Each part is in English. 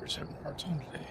Computer's having a hard time today.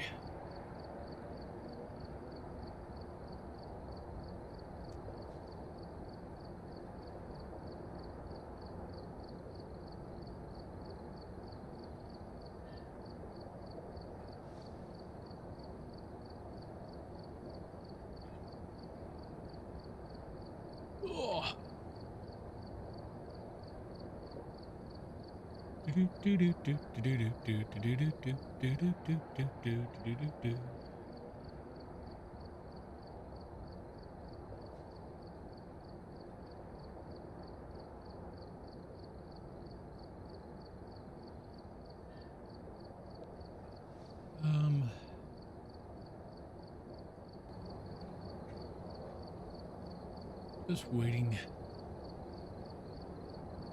Just waiting.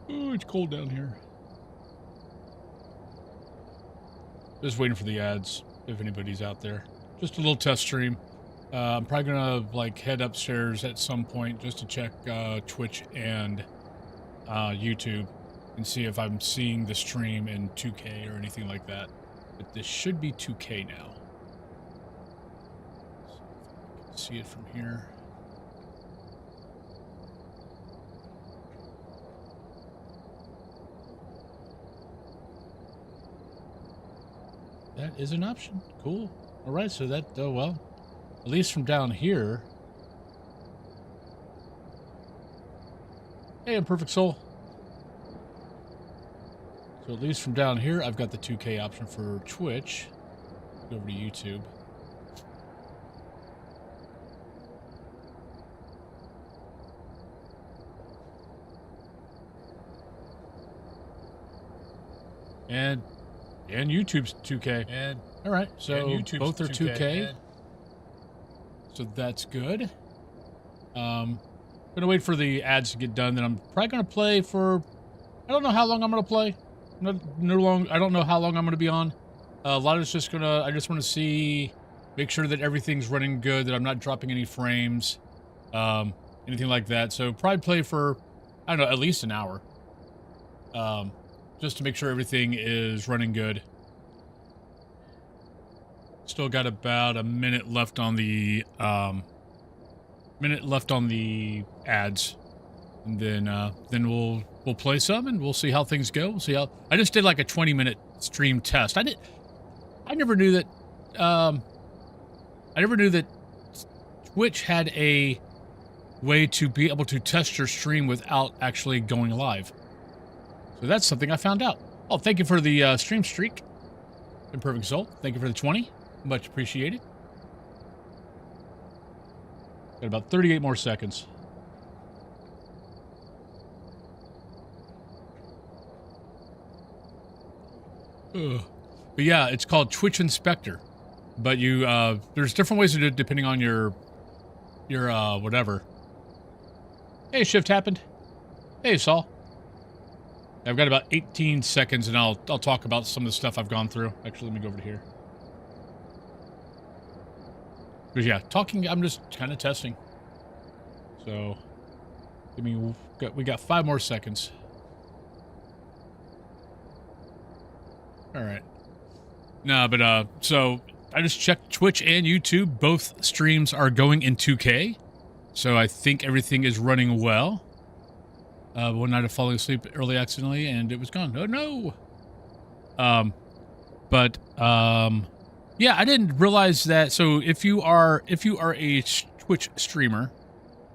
Oh, it's cold down here. Just waiting for the ads, if anybody's out there. Just a little test stream. I'm probably gonna like head upstairs at some point just to check Twitch and YouTube and see if I'm seeing the stream in 2K or anything like that. But this should be 2K now. See it from here. That is an option. Cool. All right, so that, well, at least from down here. Hey, Imperfect Soul. So at least from down here, I've got the 2K option for Twitch. Go over to YouTube. And YouTube's 2K. And all right, so both are 2K. So that's good. Gonna wait for the ads to get done. Then I'm probably gonna play for. I don't know how long I'm gonna play. I don't know how long I'm gonna be on. A lot of it's just gonna. I just want to see, make sure that everything's running good. That I'm not dropping any frames, anything like that. So probably play for, I don't know, at least an hour. Just to make sure everything is running good. Still got about a minute left on the ads, and then we'll play some and we'll see how things go. We'll see how. I just did like a 20-minute stream test. I never knew that Twitch had a way to be able to test your stream without actually going live. So that's something I found out. Oh, thank you for the stream streak. Imperfect Soul. Thank you for the 20. Much appreciated. Got about 38 more seconds. Ugh. But yeah, it's called Twitch Inspector. But you, there's different ways to do it depending on your whatever. Hey, shift happened. Hey, Saul. I've got about 18 seconds, and I'll talk about some of the stuff I've gone through. Actually, let me go over to here. But yeah, I'm just kind of testing. So, we got 5 more seconds. All right. No, but so I just checked Twitch and YouTube. Both streams are going in 2K, so I think everything is running well. One night of falling asleep early accidentally, and it was gone. Oh no! Yeah, I didn't realize that. So if you are a Twitch streamer,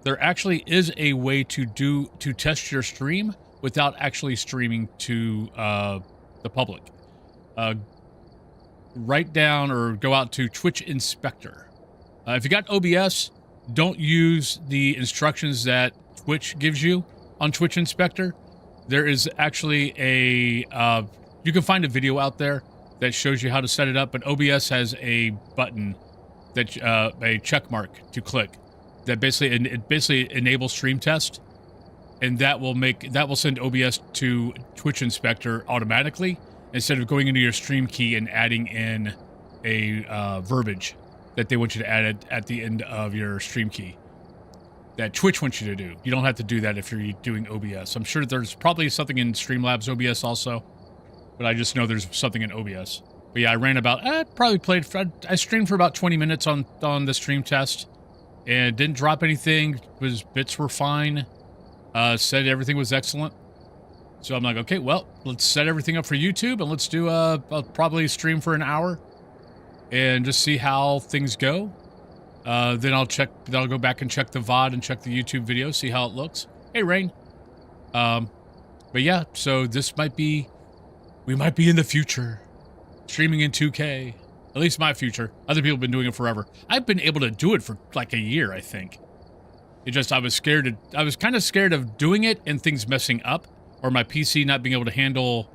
there actually is a way to test your stream without actually streaming to the public. Write down or go out to Twitch Inspector. If you got OBS, don't use the instructions that Twitch gives you on Twitch Inspector. There is actually you can find a video out there that shows you how to set it up, but OBS has a button that a check mark to click that basically enables stream test, and that will send OBS to Twitch Inspector automatically instead of going into your stream key and adding in a verbiage that they want you to add at the end of your stream key that Twitch wants you to do. You don't have to do that if you're doing OBS. I'm sure there's probably something in Streamlabs OBS also, but I just know there's something in OBS. But yeah, I ran about, I streamed for about 20 minutes on the stream test and didn't drop anything. Bits were fine. Said everything was excellent. So I'm like, okay, well, let's set everything up for YouTube and let's do I'll probably stream for an hour and just see how things go. Then I'll go back and check the VOD and check the YouTube video, see how it looks. Hey, Rain. But yeah, so we might be in the future streaming in 2K. At least my future. Other people have been doing it forever. I've been able to do it for like a year, I think. I was kind of scared of doing it and things messing up, or my PC not being able to handle,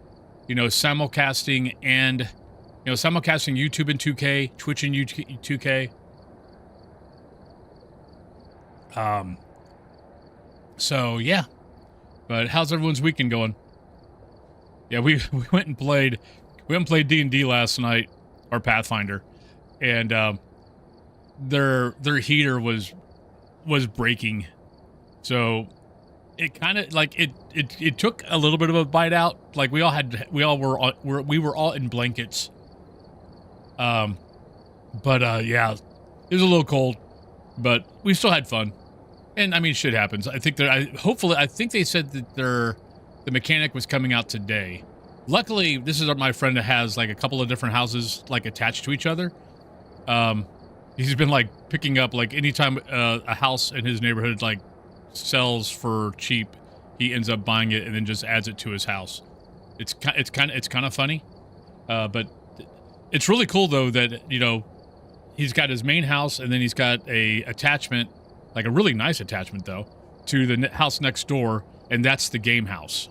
simulcasting and, simulcasting YouTube in 2K, Twitch in 2K. So yeah. But how's everyone's weekend going? Yeah, we went and played D&D last night, or Pathfinder, and their heater was breaking, so it kind of like it took a little bit of a bite out. Like we were all in blankets. Yeah, it was a little cold, but we still had fun. And I mean, shit happens. I think I think they said that the mechanic was coming out today. Luckily, this is my friend that has like a couple of different houses like attached to each other. He's been like picking up like anytime a house in his neighborhood like sells for cheap, he ends up buying it and then just adds it to his house. It's kind of funny, but it's really cool though that he's got his main house and then he's got a attachment, like a really nice attachment though, to the house next door, and that's the game house.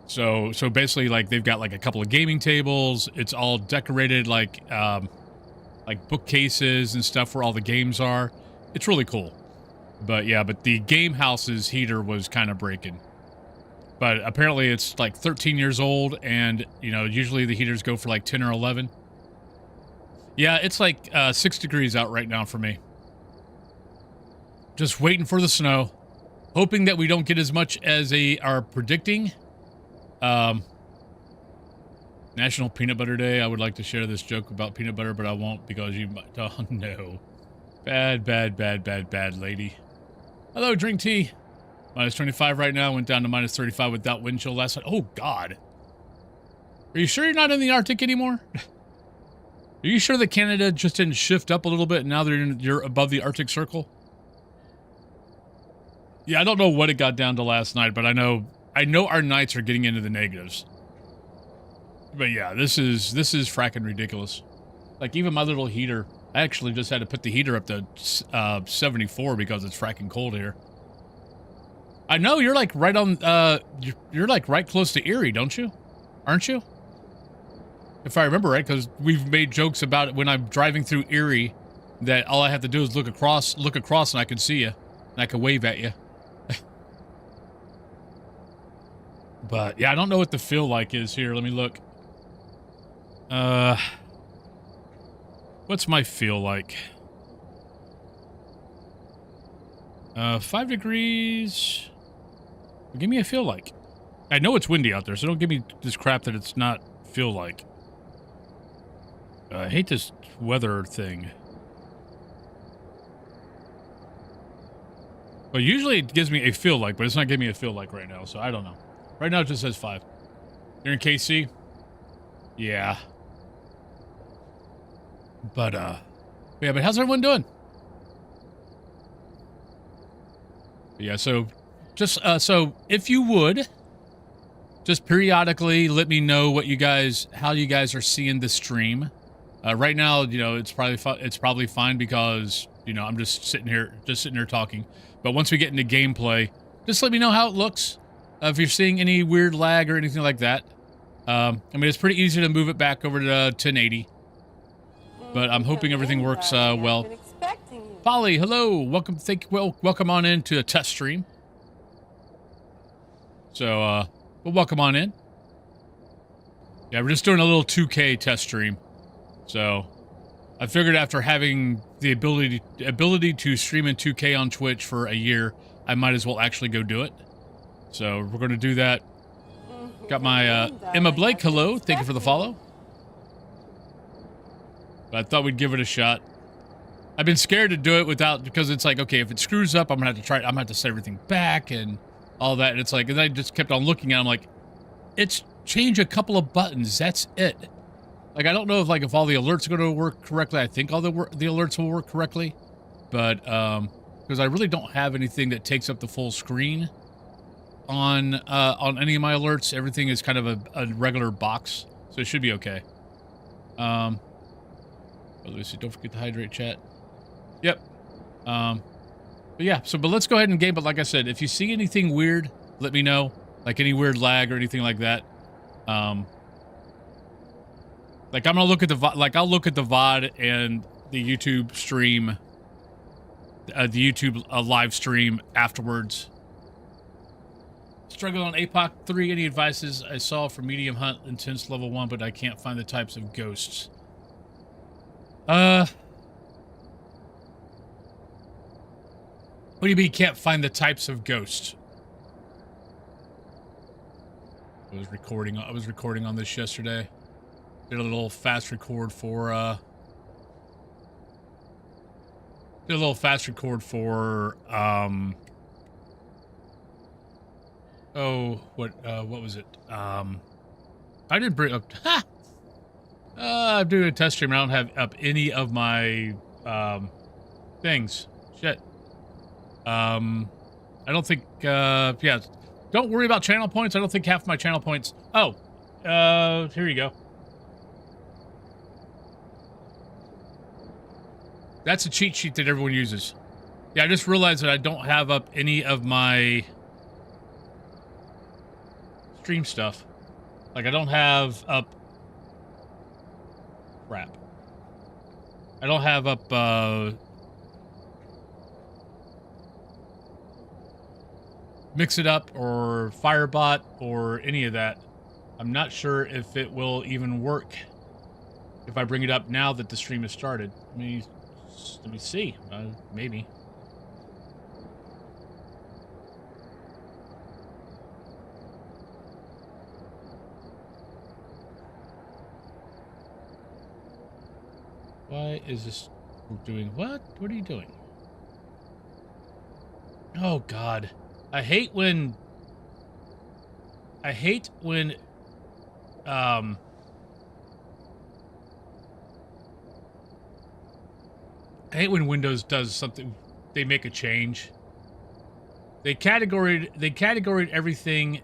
So basically, like they've got like a couple of gaming tables. It's all decorated like bookcases and stuff where all the games are. It's really cool. But yeah, the game house's heater was kind of breaking. But apparently it's like 13 years old, and usually the heaters go for like 10 or 11. Yeah, it's like 6 degrees out right now for me. Just waiting for the snow, hoping that we don't get as much as they are predicting. National Peanut Butter Day. I would like to share this joke about peanut butter, but I won't because you might. Oh no. Bad lady. Hello, drink tea. Minus 25 right now. Went down to minus 35 without wind chill last night. Oh God. Are you sure you're not in the Arctic anymore? Are you sure that Canada just didn't shift up a little bit and now you're above the Arctic Circle? Yeah, I don't know what it got down to last night, but I know our nights are getting into the negatives. But yeah, this is fracking ridiculous. Like even my little heater, I actually just had to put the heater up to 74 because it's fracking cold here. I know you're like right on you're like right close to Erie, don't you? Aren't you? If I remember right, because we've made jokes about it when I'm driving through Erie, that all I have to do is look across and I can see you, and I can wave at you. But yeah, I don't know what the feel like is here. Let me look. What's my feel like? 5 degrees. Give me a feel like. I know it's windy out there, so don't give me this crap that it's not feel like. I hate this weather thing. Well, usually it gives me a feel like, but it's not giving me a feel like right now, so I don't know. Right now it just says 5. You're in KC? Yeah. But how's everyone doing? Yeah, so just so if you would just periodically let me know how you guys are seeing the stream. Right now, it's probably fine because I'm just sitting here talking. But once we get into gameplay, just let me know how it looks. If you're seeing any weird lag or anything like that. I mean, it's pretty easy to move it back over to 1080. But I'm hoping everything works well. Polly, hello. Welcome on in to a test stream. So, well, welcome on in. Yeah, we're just doing a little 2K test stream. So, I figured after having the ability to stream in 2K on Twitch for a year, I might as well actually go do it. So, we're going to do that. Got my Emma Blake, hello. Thank you for the follow. But I thought we'd give it a shot. I've been scared to do it because it's like, okay, if it screws up, I'm gonna have to try it. I'm gonna have to set everything back and all that. And it's like, and I just kept on looking at it. I'm like, it's change a couple of buttons. That's it. Like, I don't know if all the alerts are going to work correctly. I think all the alerts will work correctly. But, because I really don't have anything that takes up the full screen on any of my alerts. Everything is kind of a regular box. So it should be okay. Lucy, don't forget to hydrate, chat. Yep. But yeah, but let's go ahead and game. But like I said, if you see anything weird, let me know. Like any weird lag or anything like that. Like I'm gonna look at I'll look at the VOD and the YouTube stream, the YouTube live stream afterwards. Struggle on APOC 3. Any advices? I saw for medium hunt intense level 1, but I can't find the types of ghosts. What do you mean you can't find the types of ghosts? I was recording on this yesterday. Did a little fast record for oh, what was it? I didn't bring up I'm doing a test stream and I don't have up any of my things. Shit. I don't think yeah, don't worry about channel points. I don't think half my channel points. Oh, here you go. That's a cheat sheet that everyone uses. Yeah, I just realized that I don't have up any of my stream stuff. Like, I don't have up... Crap. I don't have up, Mix It Up or Firebot or any of that. I'm not sure if it will even work if I bring it up now that the stream has started. Let me see. Maybe. Why is this doing what? What are you doing? Oh, God. I hate when Windows does something. They make a change. They categoried everything.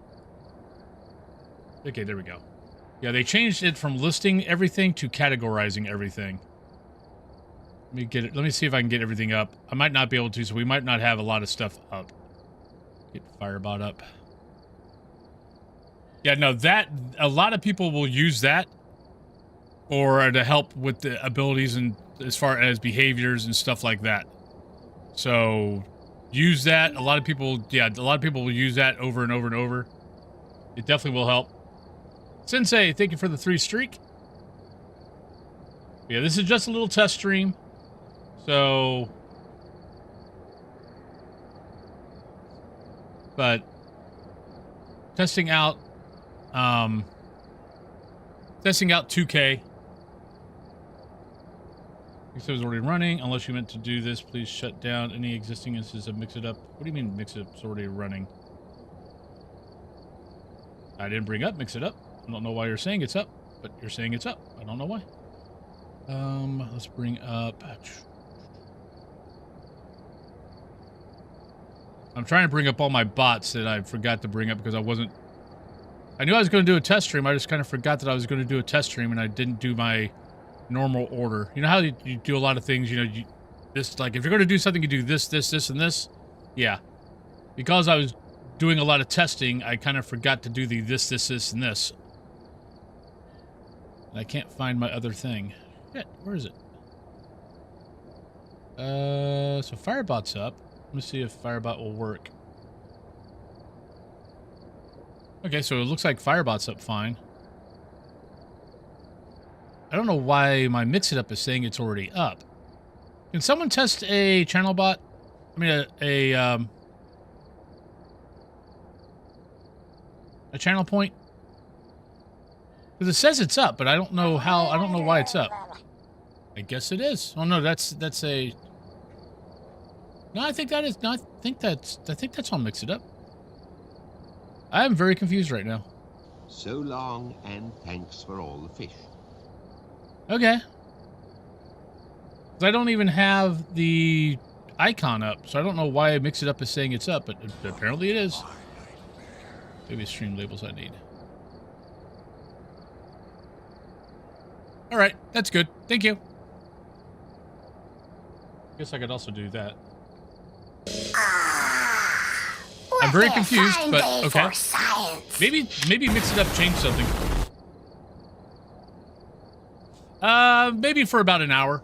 Okay, there we go. Yeah, they changed it from listing everything to categorizing everything. Let me get it. Let me see if I can get everything up. I might not be able to, so we might not have a lot of stuff up. Get Firebot up. Yeah, no, that a lot of people will use that or to help with the abilities and as far as behaviors and stuff like that. So use that. A lot of people will use that over and over and over. It definitely will help. Sensei, thank you for the 3 streak. Yeah, this is just a little test stream. So, but testing out 2K. It was already running. Unless you meant to do this, please shut down any existing instances of Mix It Up. What do you mean Mix It Up's already running? I didn't bring up Mix It Up. I don't know why you're saying it's up, but you're saying it's up. I don't know why. Let's bring up... I'm trying to bring up all my bots that I forgot to bring up because I wasn't... I knew I was going to do a test stream. I just kind of forgot that I was going to do a test stream and I didn't do my normal order. You know how you do a lot of things, you know, this, like, if you're going to do something, you do this, this, this, and this? Yeah. Because I was doing a lot of testing, I kind of forgot to do the this, this, this, and this. And I can't find my other thing. Shit, where is it? So Firebot's up. Let me see if Firebot will work. Okay, so it looks like Firebot's up fine. I don't know why my Mix It Up is saying it's already up. Can someone test a channel bot? I mean, a channel point? Because it says it's up, but I don't know how. I don't know why it's up. I guess it is. Oh no, that's a. No, I think that is. No, I think that's all Mix It Up. I am very confused right now. So long, and thanks for all the fish. Okay. I don't even have the icon up, so I don't know why Mix It Up is saying it's up, but apparently it is. Maybe stream labels I need. All right, that's good. Thank you. Guess I could also do that. I'm very confused, but okay. Maybe Mix It Up changed something. Maybe for about an hour.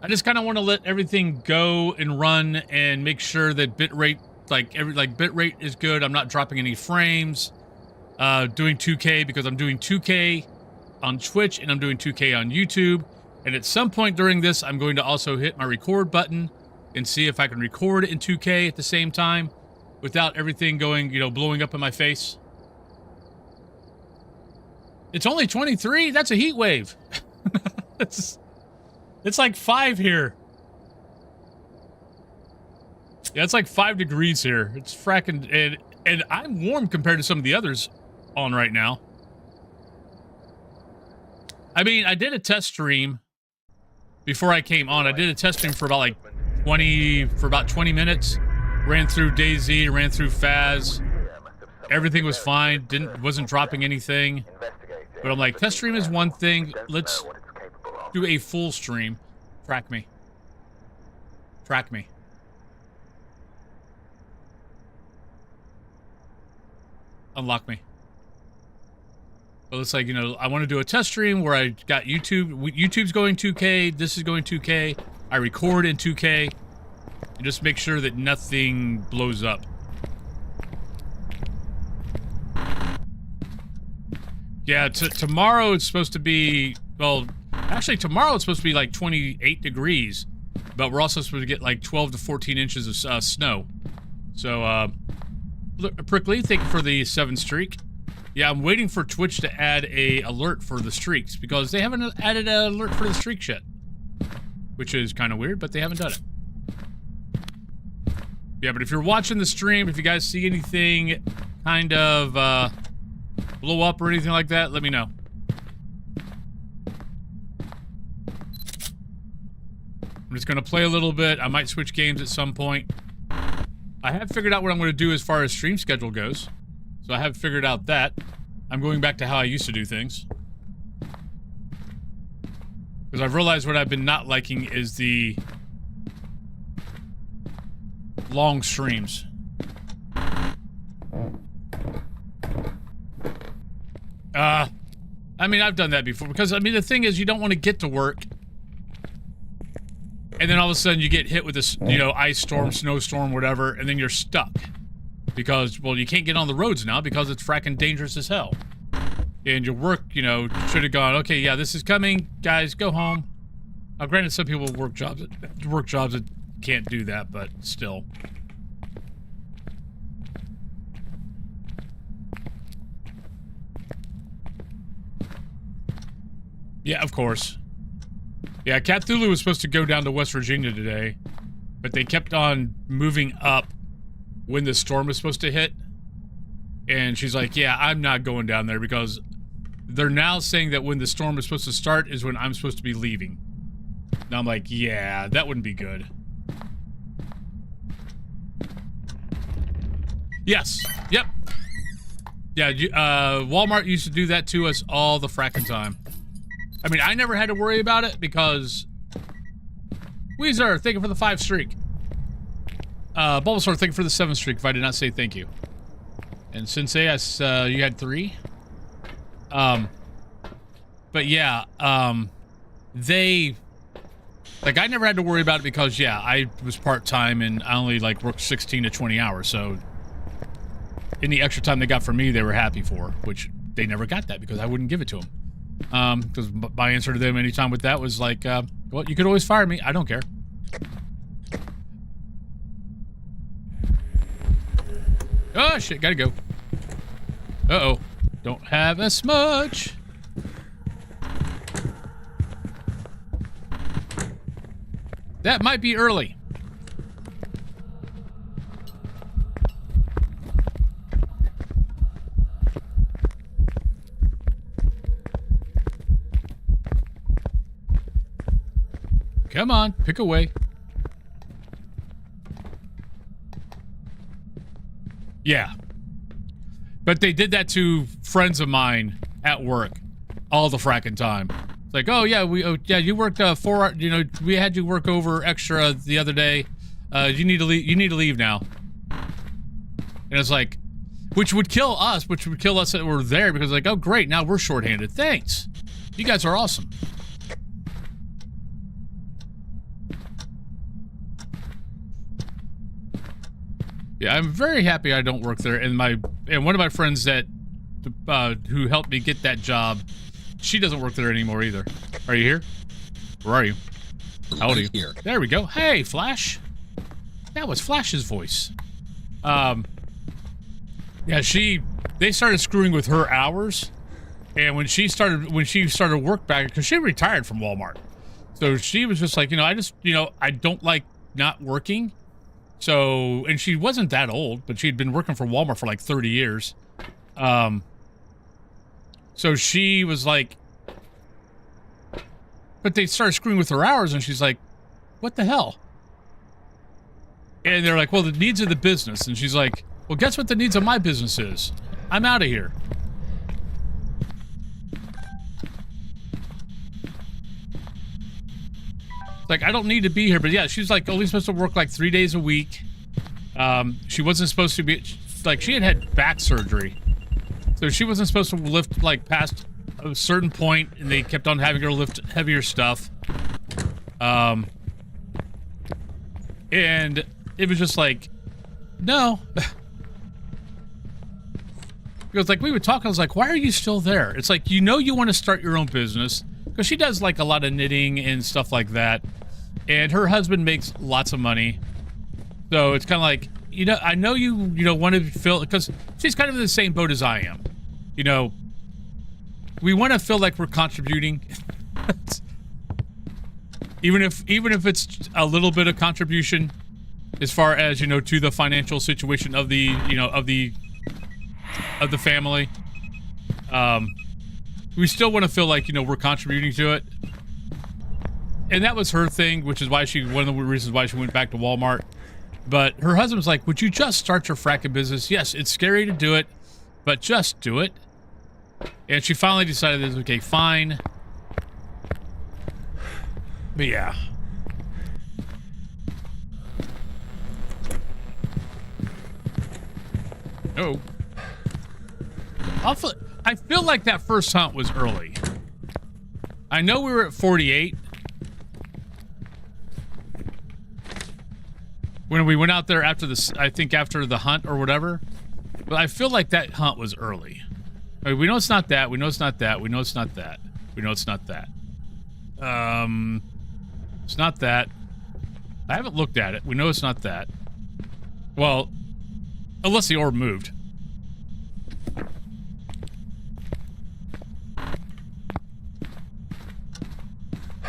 I just kind of want to let everything go and run and make sure that bitrate, bitrate is good. I'm not dropping any frames. Doing 2K because I'm doing 2K on Twitch and I'm doing 2K on YouTube. And at some point during this, I'm going to also hit my record button and see if I can record in 2K at the same time without everything going, blowing up in my face. It's only 23. That's a heat wave. It's like 5 here. Yeah, it's like 5 degrees here. It's fracking, and I'm warm compared to some of the others on right now. I mean, I did a test stream before I came on. I did a test stream for about 20 minutes. Ran through DayZ, ran through Phas. Everything was fine. Wasn't dropping anything. But I'm like, test stream is one thing. Let's do a full stream. Track me. Track me. Unlock me. Well, it's like, I want to do a test stream where I got YouTube. YouTube's going 2K. This is going 2K. I record in 2K. And just make sure that nothing blows up. Yeah, tomorrow it's supposed to be, well, actually tomorrow it's supposed to be like 28 degrees. But we're also supposed to get like 12 to 14 inches of snow. So, Prickly, thank you for the 7 streak. Yeah, I'm waiting for Twitch to add a alert for the streaks because they haven't added an alert for the streaks yet. Which is kind of weird, but they haven't done it. Yeah, but if you're watching the stream, if you guys see anything kind of blow up or anything like that, let me know. I'm just going to play a little bit. I might switch games at some point. I have figured out what I'm going to do as far as stream schedule goes. So I have figured out that. I'm going back to how I used to do things. Because I've realized what I've been not liking is the long streams. I mean, I've done that before. Because, I mean, the thing is, you don't want to get to work. And then all of a sudden you get hit with this, ice storm, snowstorm, whatever, and then you're stuck. Because, well, you can't get on the roads now because it's fracking dangerous as hell. And your work, should have gone, okay, yeah, this is coming. Guys, go home. Now, granted, some people work jobs that can't do that, but still. Yeah, of course. Yeah, Cthulhu was supposed to go down to West Virginia today, but they kept on moving up when the storm was supposed to hit. And she's like, yeah, I'm not going down there because they're now saying that when the storm is supposed to start is when I'm supposed to be leaving. Now I'm like, yeah, that wouldn't be good. Yes. Yep. Yeah, Walmart used to do that to us all the fracking time. I mean, I never had to worry about it because... Weezer, thank you for the 5 streak. Bulbasaur, thank you for the 7 streak if I did not say thank you. And Sensei, you had 3. But yeah, they... Like, I never had to worry about it because, yeah, I was part-time and I only, worked 16 to 20 hours, so... Any extra time they got from me, they were happy for, which they never got that because I wouldn't give it to them. Because my answer to them anytime with that was like, well, you could always fire me. I don't care. Oh, shit. Gotta go. Uh-oh. Don't have as much. That might be early. Come on, pick away. Yeah. But they did that to friends of mine at work all the fracking time. It's like, oh yeah, you worked 4 hours, you know, we had you work over extra the other day. You need to leave now. And it's like, which would kill us that were there, because like, oh great, now we're shorthanded. Thanks. You guys are awesome. Yeah, I'm very happy I don't work there. And one of my friends that who helped me get that job, she doesn't work there anymore either. Are you here? Where are you? How old are you? Here. There we go. Hey, Flash. That was Flash's voice. Yeah, they started screwing with her hours, and when she started work back, because she retired from Walmart, so she was just like, I don't like not working. So, and she wasn't that old, but she'd been working for Walmart for like 30 years. So she was like, but they started screwing with her hours, and she's like, what the hell? And they're like, well, the needs of the business. And she's like, well, guess what the needs of my business is? I'm out of here. Like, I don't need to be here, but yeah, she's like only supposed to work like 3 days a week. She wasn't supposed to be, like, she had back surgery, so she wasn't supposed to lift like past a certain point, and they kept on having her lift heavier stuff. And it was just like, no. Because like we would talk, I was like, why are you still there? It's like, you want to start your own business, because she does like a lot of knitting and stuff like that. And her husband makes lots of money. So it's kind of like, I know you want to feel, because she's kind of in the same boat as I am. We want to feel like we're contributing. even if it's a little bit of contribution as far as, to the financial situation of the, of the family. We still want to feel like, we're contributing to it. And that was her thing, which is why one of the reasons why she went back to Walmart. But her husband's like, would you just start your fracking business? Yes, it's scary to do it, but just do it. And she finally decided, okay, fine. But yeah. Oh. I feel like that first hunt was early. I know we were at 48. When we went out there after after the hunt or whatever. But I feel like that hunt was early. I mean, we know it's not that. We know it's not that. We know it's not that. We know it's not that. It's not that. I haven't looked at it. We know it's not that. Well, unless the orb moved.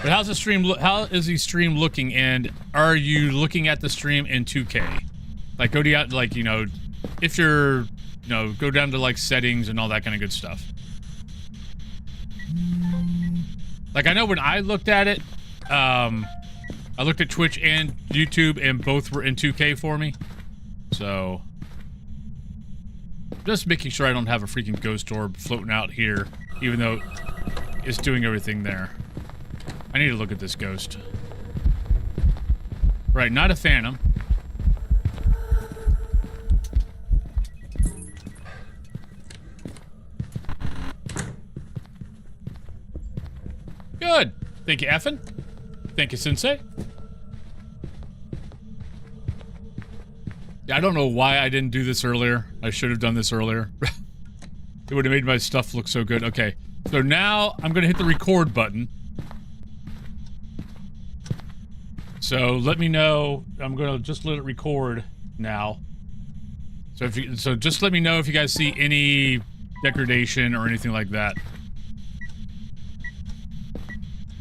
But how is the stream looking, and are you looking at the stream in 2K? Like, go down, like, if you're, go down to, like, settings and all that kind of good stuff. Like, I know when I looked at it, I looked at Twitch and YouTube, and both were in 2K for me. So, just making sure I don't have a freaking ghost orb floating out here, even though it's doing everything there. I need to look at this ghost. Right, not a phantom. Good. Thank you, Effin. Thank you, Sensei. Yeah, I don't know why I didn't do this earlier. I should have done this earlier. It would have made my stuff look so good. Okay, so now I'm going to hit the record button. So let me know. I'm gonna just let it record now. So just let me know if you guys see any degradation or anything like that.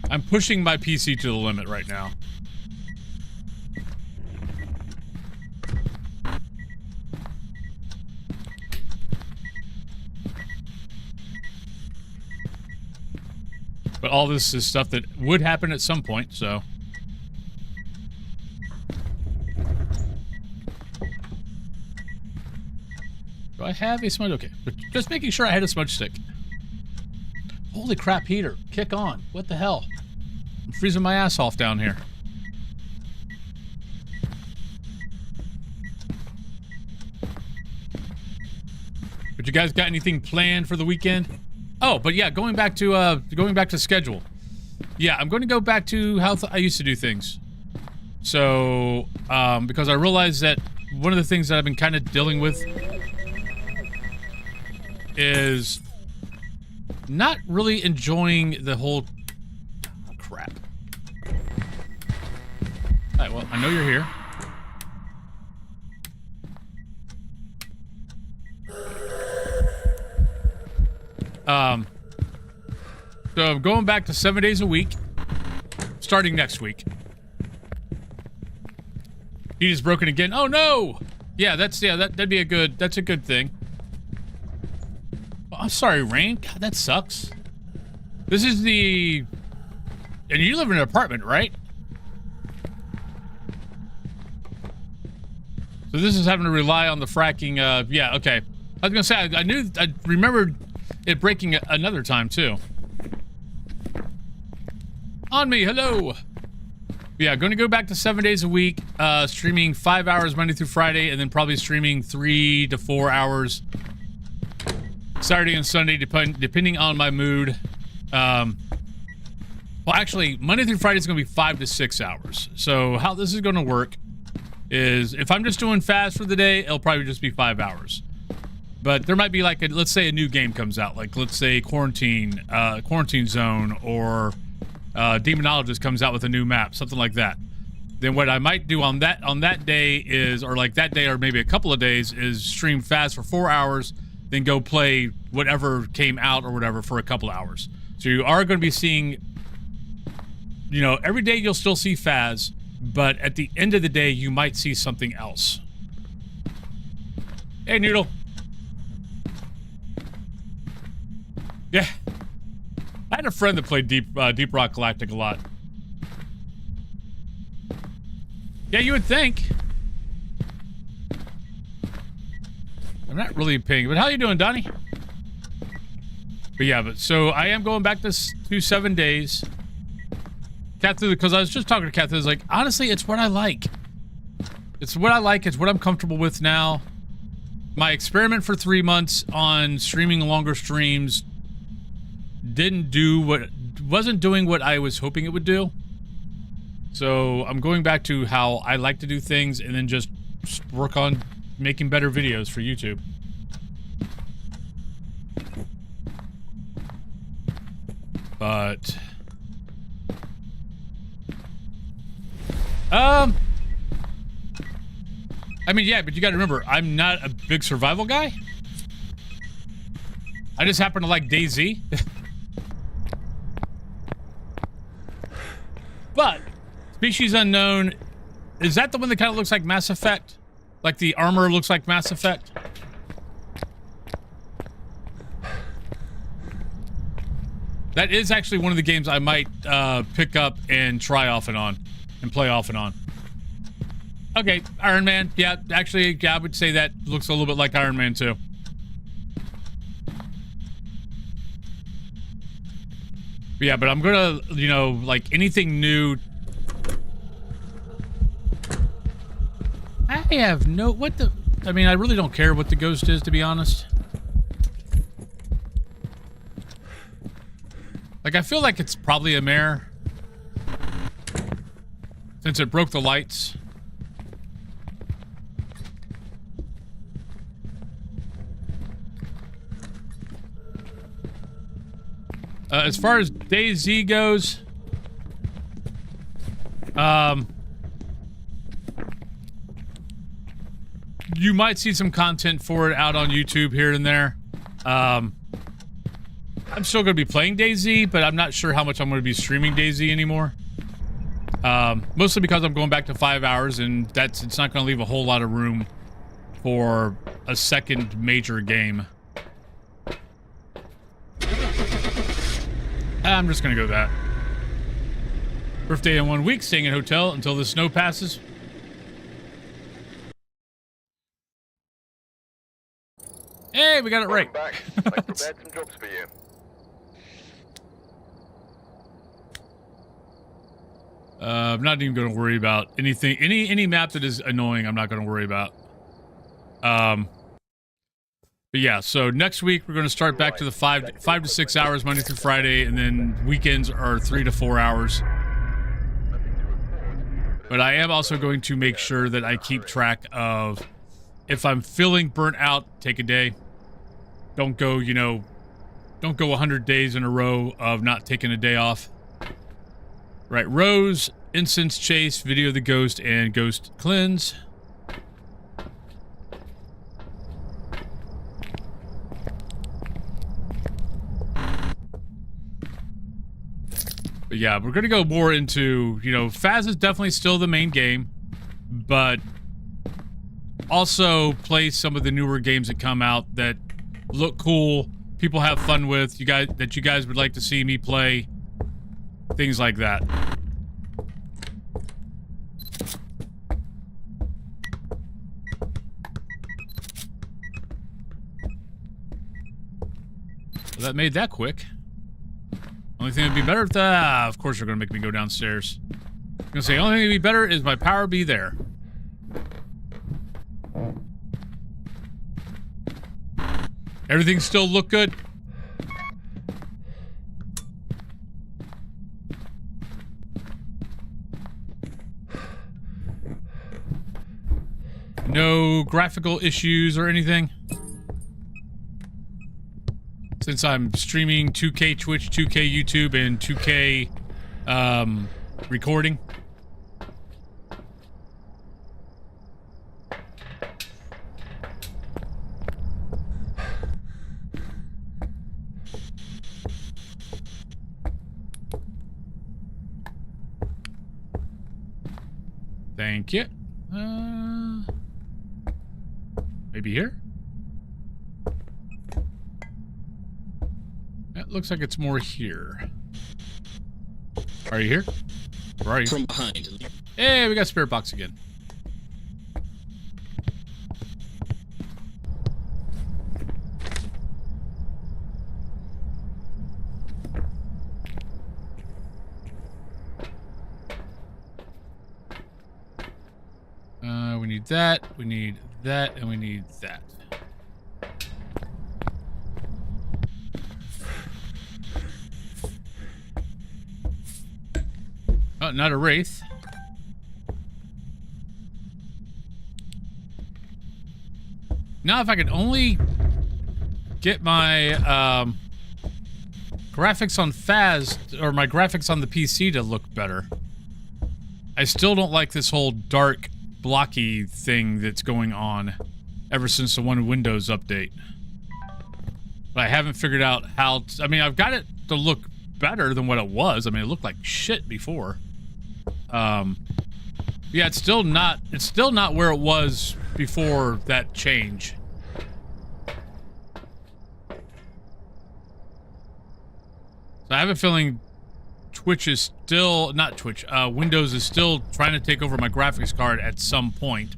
I'm pushing my PC to the limit right now. But all this is stuff that would happen at some point, so. Do I have a smudge? Okay, but just making sure I had a smudge stick. Holy crap, heater. Kick on. What the hell? I'm freezing my ass off down here. But you guys got anything planned for the weekend? Oh, but yeah, going back to schedule. Yeah, I'm going to go back to how I used to do things. So, because I realized that one of the things that I've been kind of dealing with is not really enjoying the whole crap. Alright, well, I know you're here. So I'm going back to 7 days a week, starting next week. Heat is broken again. Oh no! Yeah, that'd be a good thing. Oh, I'm sorry, Rain. God, that sucks. This is the... And you live in an apartment, right? So this is having to rely on the fracking, yeah, okay. I was gonna say, I remembered it breaking another time, too. On me, hello! Yeah, going to go back to 7 days a week, streaming 5 hours Monday through Friday, and then probably streaming 3 to 4 hours Saturday and Sunday, depending on my mood. Well, actually, Monday through Friday is going to be 5 to 6 hours. So how this is going to work is, if I'm just doing fast for the day, it'll probably just be 5 hours. But there might be like, let's say a new game comes out, like let's say Quarantine Zone, or Demonologist comes out with a new map, something like that. Then what I might do on that day is, or like that day or maybe a couple of days, is stream fast for 4 hours, then go play whatever came out or whatever for a couple hours. So you are going to be seeing, you know, every day you'll still see Faz, but at the end of the day you might see something else. Hey, Noodle. Yeah. I had a friend that played Deep Rock Galactic a lot. Yeah, you would think. I'm not really paying, but how you doing, Donnie? But yeah, so I am going back to 7 days. Catherine, because I was just talking to Catherine, I was like, honestly, it's what I like. It's what I like, it's what I'm comfortable with now. My experiment for 3 months on streaming longer streams wasn't doing what I was hoping it would do. So I'm going back to how I like to do things, and then just work on making better videos for YouTube. But I mean, yeah, but you gotta remember, I'm not a big survival guy. I just happen to like DayZ. But Species Unknown, is that the one that kind of looks like Mass Effect? Like the armor looks like Mass Effect? That is actually one of the games I might pick up and try off and on, and play off and on. Okay, Iron Man. Yeah, actually, yeah, I would say that looks a little bit like Iron Man too. But yeah, but I'm gonna, you know, like anything new. I have no, what the, I mean, I really don't care what the ghost is, to be honest. Like, I feel like it's probably a mare, since it broke the lights. As far as DayZ goes, you might see some content for it out on YouTube here and there. I'm still going to be playing DayZ, but I'm not sure how much I'm going to be streaming DayZ anymore. Mostly because I'm going back to 5 hours, and it's not going to leave a whole lot of room for a second major game. I'm just gonna go with that. Birthday in 1 week, staying in a hotel until the snow passes. Hey, we got it right. Back. I prepared some jobs for you. I'm not even going to worry about anything. Any map that is annoying, I'm not going to worry about. But yeah, so next week we're going to start back to the 5 to 6 hours Monday through Friday, and then weekends are 3 to 4 hours. But I am also going to make sure that I keep track of if I'm feeling burnt out, take a day. Don't go, you know, don't go 100 days in a row of not taking a day off. Right, Rose, Incense Chase, Video the Ghost, and Ghost Cleanse. But yeah, we're going to go more into, you know, Phas is definitely still the main game, but also play some of the newer games that come out that look cool, people have fun with, you guys would like to see me play, things like that. So that made that quick. Only thing that'd be better if of course they're gonna make me go downstairs. I'm gonna say, only thing that'd be better is my power be there. Everything still look good? No graphical issues or anything? Since I'm streaming 2K Twitch, 2K YouTube, and 2K recording. Thank you. Maybe here? It looks like it's more here. Are you here? Where are you? From behind. Hey, we got spirit box again. We need that, we need that, and we need that. Oh, not a wraith. Now, if I could only get my graphics on Phas, or my graphics on the PC to look better. I still don't like this whole dark, blocky thing that's going on ever since the Windows update. But I haven't figured out how to, I mean, I've got it to look better than what it was. I mean, it looked like shit before. Yeah, it's still not where it was before that change. So I have a feeling Twitch is still, not Twitch, Windows is still trying to take over my graphics card at some point.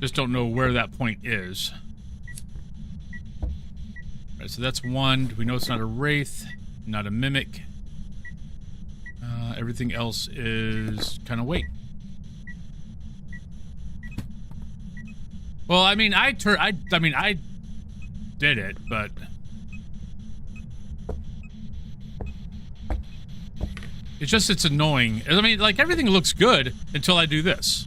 Just don't know where that point is. Alright, so that's one. We know it's not a wraith, not a mimic. Everything else is kind of wait. Well, I mean, I did it, but it's just, it's annoying. I mean, like, everything looks good until I do this.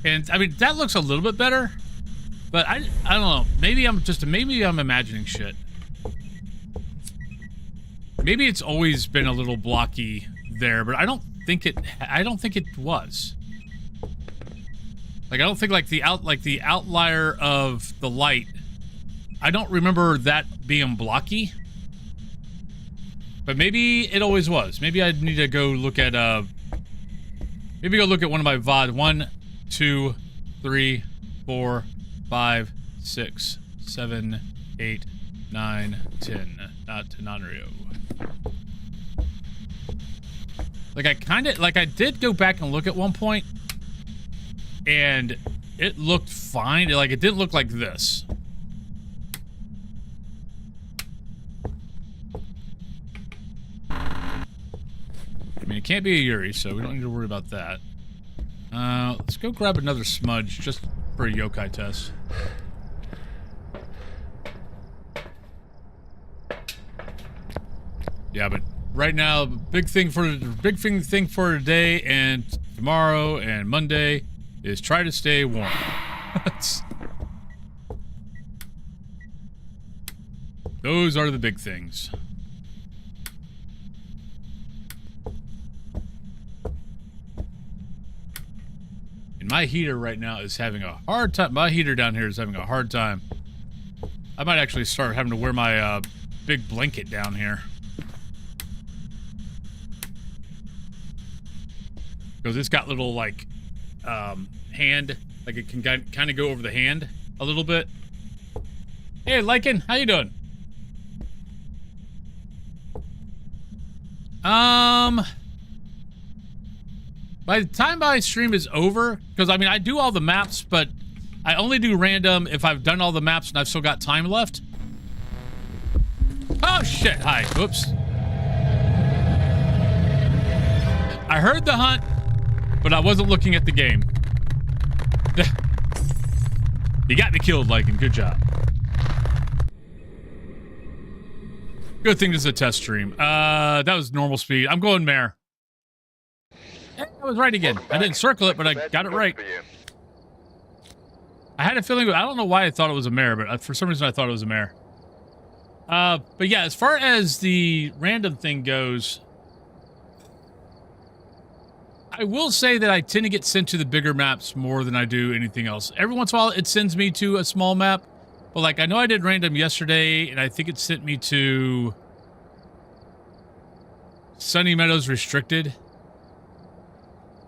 And I mean, that looks a little bit better, but I don't know. Maybe I'm imagining shit. Maybe it's always been a little blocky there, but I don't think it was. Like, I don't think like the outlier of the light, I don't remember that being blocky. But maybe it always was. Maybe I need to go look at maybe go look at one of my VOD 1, 2, 3, 4, 5, 6, 7, 8, 9, 10. Not Tenanrio. Like I did go back and look at one point, and it looked fine. Like it didn't look like this. I mean, it can't be a Yuri, so we don't need to worry about that. Let's go grab another smudge just for a yokai test. Yeah, but right now, big thing for today and tomorrow and Monday is try to stay warm. Those are the big things. And my heater right now is having a hard time. My heater down here is having a hard time. I might actually start having to wear my big blanket down here. Because it's got little, like, hand. Like, it can kind of go over the hand a little bit. Hey, Lycan, how you doing? By the time my stream is over, because, I mean, I do all the maps, but I only do random if I've done all the maps and I've still got time left. Oh, shit. Hi. Whoops. I heard the hunt, but I wasn't looking at the game. You got me killed, Lycan. Good job. Good thing this is a test stream. That was normal speed. I'm going mare. I was right again. I didn't circle it, but I got it right. I had a feeling, I don't know why I thought it was a mare, but for some reason I thought it was a mare. But yeah, as far as the random thing goes, I will say that I tend to get sent to the bigger maps more than I do anything else. Every once in a while, it sends me to a small map. But, like, I know I did random yesterday, and I think it sent me to Sunny Meadows Restricted.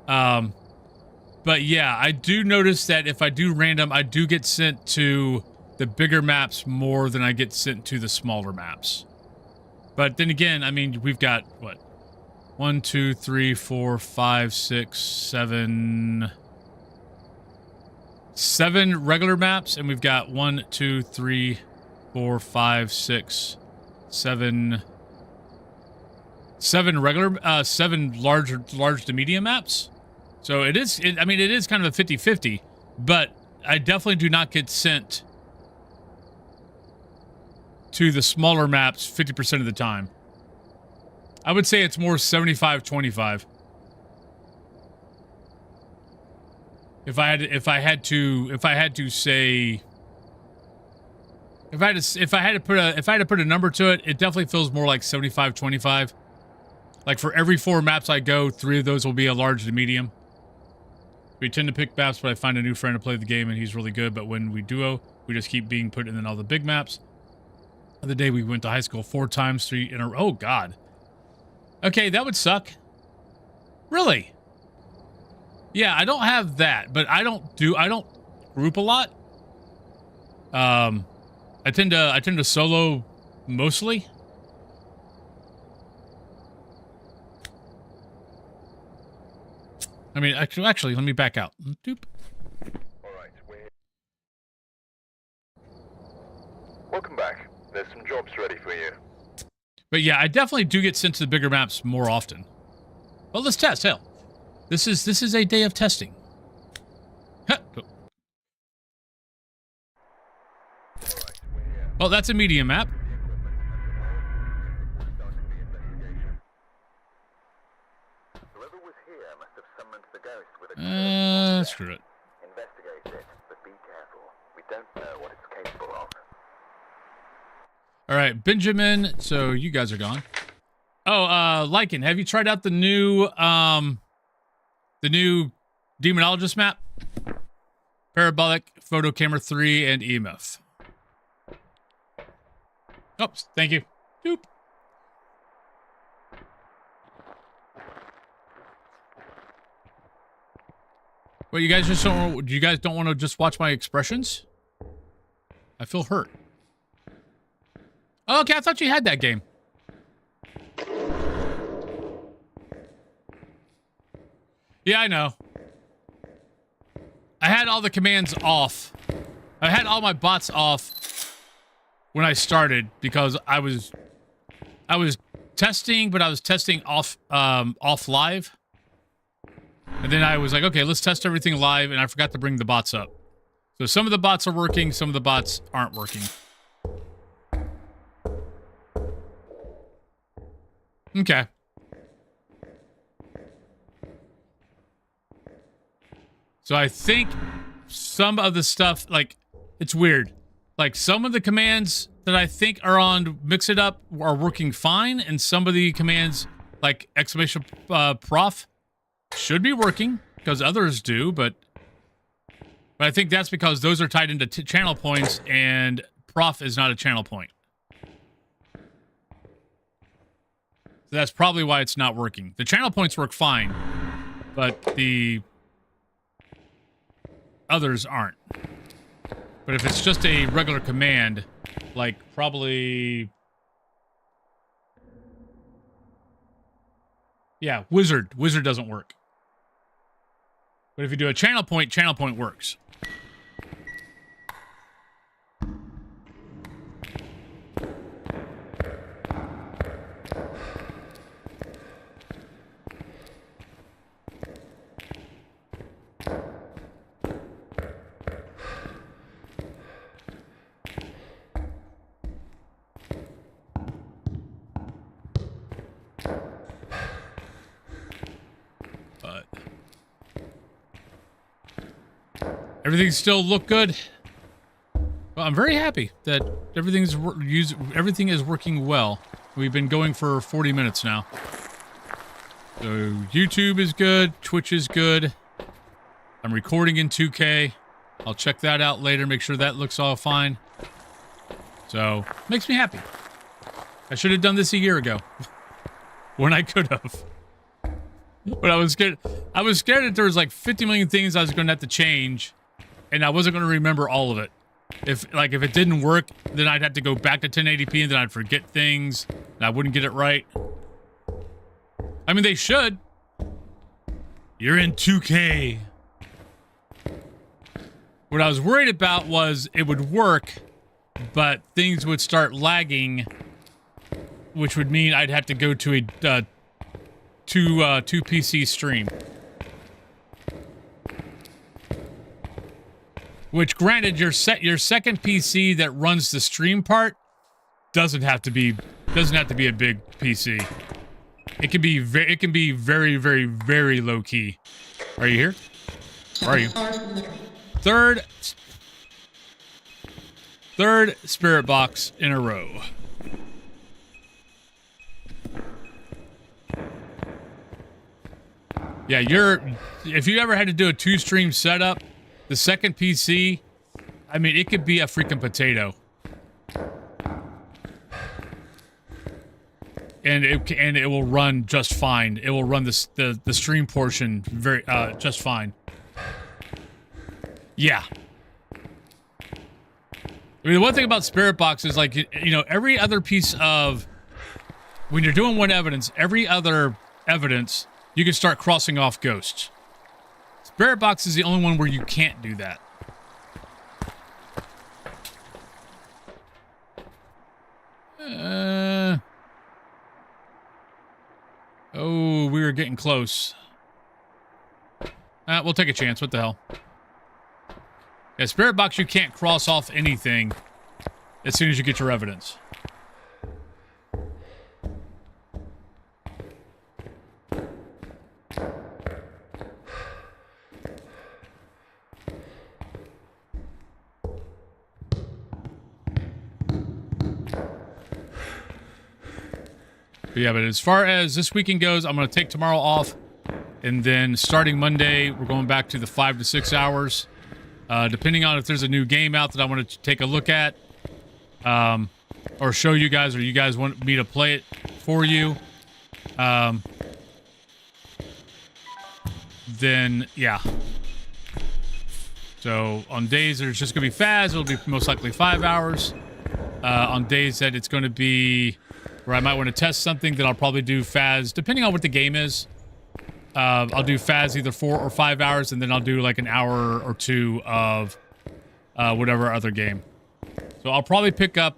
But, yeah, I do notice that if I do random, I do get sent to the bigger maps more than I get sent to the smaller maps. But then again, I mean, we've got, what? 1, 2, 3, 4, 5, 6, 7... 7 regular maps, and we've got 1, 2, 3, 4, 5, 6, 7... 7 regular, 7 large to medium maps. So it is, I mean, it is kind of a 50-50, but I definitely do not get sent to the smaller maps 50% of the time. I would say it's more 75-25. If I had to put a number to it, it definitely feels more like 75-25. Like for every 4 maps I go, 3 of those will be a large to medium. We tend to pick maps, but I find a new friend to play the game, and he's really good. But when we duo, we just keep being put in all the big maps. The other day we went to high school 4 times, 3 in a row. Oh God. Okay, that would suck. Really? Yeah, I don't have that, but I don't group a lot. I tend to solo mostly. I mean, actually, let me back out. Doop. All right, welcome back. There's some jobs ready for you. But yeah, I definitely do get sent to the bigger maps more often. Well, let's test. Hell, this is a day of testing. Huh. Well, that's a medium map. Screw it. Investigate it, but be careful. We don't know what it's capable of. All right, Benjamin. So you guys are gone. Oh, Lycan, have you tried out the new Demonologist map? Parabolic, Photo Camera 3, and EMF. Oops, thank you. Doop. Well, you guys just don't. You guys don't want to just watch my expressions? I feel hurt. Oh, okay, I thought you had that game. Yeah, I know. I had all the commands off. I had all my bots off when I started because I was testing, but I was testing off live. And then I was like, okay, let's test everything live, and I forgot to bring the bots up. So some of the bots are working, some of the bots aren't working. Okay. So I think some of the stuff, like, it's weird. Like, some of the commands that I think are on Mix It Up are working fine, and some of the commands, like exclamation prof, should be working, because others do, but I think that's because those are tied into channel points, and prof is not a channel point. So that's probably why it's not working. The channel points work fine, but the others aren't. But if it's just a regular command, like probably... Yeah, wizard. Wizard doesn't work. But if you do a channel point works. Everything still look good. Well, I'm very happy that everything is working well. We've been going for 40 minutes now. So YouTube is good, Twitch is good. I'm recording in 2K. I'll check that out later, make sure that looks all fine. So, makes me happy. I should have done this a year ago. When I could have. But I was scared that there was like 50 million things I was going to have to change. And I wasn't going to remember all of it. If it didn't work, then I'd have to go back to 1080p and then I'd forget things. And I wouldn't get it right. I mean, they should. You're in 2K. What I was worried about was it would work, but things would start lagging, which would mean I'd have to go to a two PC stream. Which, granted, your second PC that runs the stream part doesn't have to be a big PC. It can be very, very, very low key. Are you here? Where are you? Third spirit box in a row. Yeah, if you ever had to do a 2-stream setup, the second PC, I mean, it could be a freaking potato. And it will run just fine. It will run the stream portion very just fine. Yeah. I mean, the one thing about Spirit Box is, like, you know, every other piece of... When you're doing one evidence, every other evidence, you can start crossing off ghosts. Spirit Box is the only one where you can't do that. Oh, we were getting close. We'll take a chance. What the hell? Yeah, Spirit Box, you can't cross off anything as soon as you get your evidence. But yeah, but as far as this weekend goes, I'm going to take tomorrow off. And then starting Monday, we're going back to the 5 to 6 hours. Depending on if there's a new game out that I want to take a look at. Or show you guys, or you guys want me to play it for you. Then, yeah. So on days there's just going to be phas, it'll be most likely 5 hours. On days that it's going to be where I might want to test something, then I'll probably do phas, depending on what the game is. I'll do phas either 4 or 5 hours, and then I'll do like an hour or two of whatever other game. So I'll probably pick up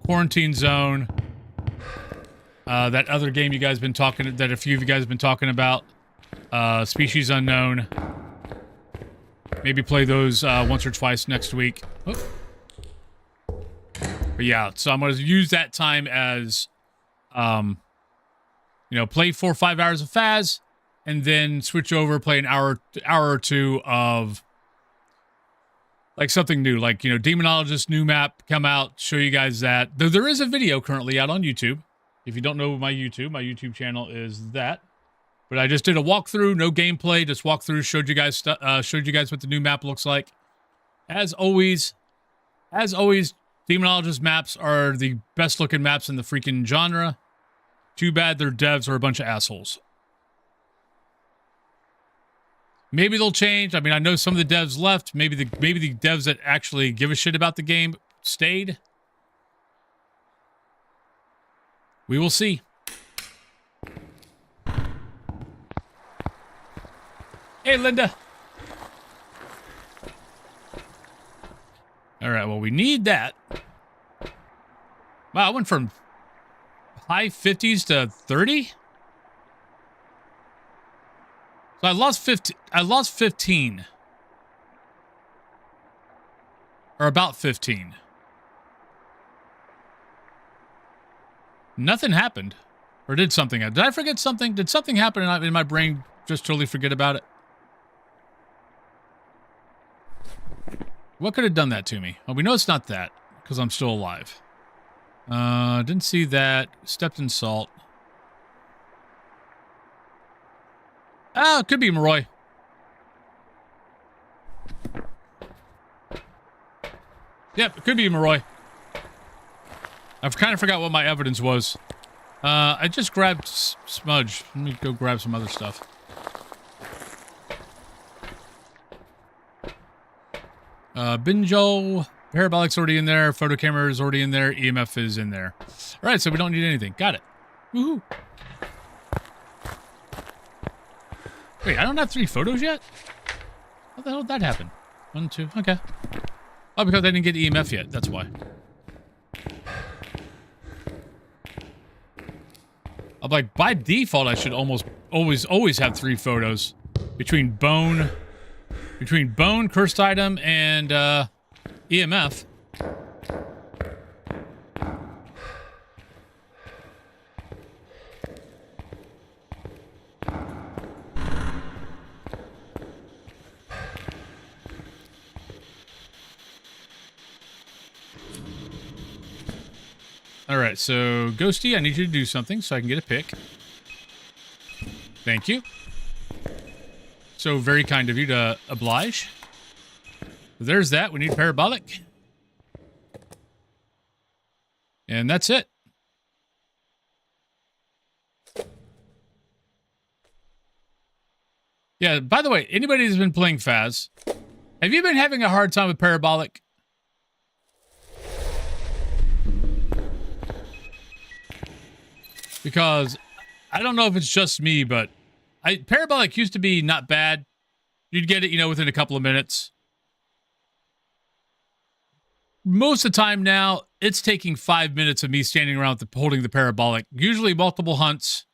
Quarantine Zone, that other game you guys been talking, that a few of you guys have been talking about, Species Unknown. Maybe play those once or twice next week. Oh. But yeah, so I'm going to use that time as, you know, play 4 or 5 hours of phas, and then switch over, play an hour or two of like something new, like, you know, Demonologist new map come out, show you guys that. Though there is a video currently out on YouTube. If you don't know my YouTube channel is that. But I just did a walkthrough, no gameplay, just walkthrough, showed you guys what the new map looks like. As always, Demonologist maps are the best looking maps in the freaking genre. Too bad their devs are a bunch of assholes. Maybe they'll change. I mean, I know some of the devs left. Maybe the devs that actually give a shit about the game stayed. We will see. Hey, Linda. All right, well, we need that. Wow, I went from high 50s to 30? So I lost 15. Or about 15. Nothing happened. Or did something happen? Did I forget something? Did something happen and in my brain just totally forget about it? What could have done that to me? Well, we know it's not that, because I'm still alive. Didn't see that. Stepped in salt. Ah, it could be Moroi. Yep, it could be Moroi. I've kind of forgot what my evidence was. I just grabbed Smudge. Let me go grab some other stuff. Binjo, Parabolic's already in there, photo camera is already in there, EMF is in there. Alright, so we don't need anything. Got it. Woohoo. Wait, I don't have 3 photos yet? How the hell did that happen? 1, 2, okay. Oh, because I didn't get EMF yet, that's why. I'm like, by default, I should always have 3 photos. Between bone, cursed item, and EMF. All right, so Ghosty, I need you to do something so I can get a pick. Thank you. So very kind of you to oblige. There's that. We need parabolic. And that's it. Yeah, by the way, anybody who's been playing phas, have you been having a hard time with parabolic? Because I don't know if it's just me, but parabolic used to be not bad. You'd get it, you know, within a couple of minutes. Most of the time now, it's taking 5 minutes of me standing around holding the parabolic. Usually multiple hunts,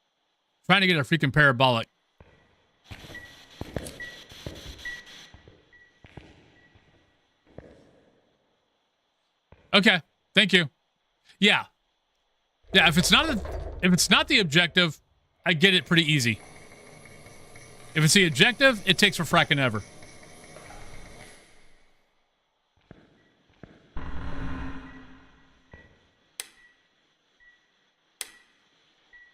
trying to get a freaking parabolic. Okay, thank you. Yeah. Yeah, if it's not the objective, I get it pretty easy. If it's the objective, it takes for fracking ever.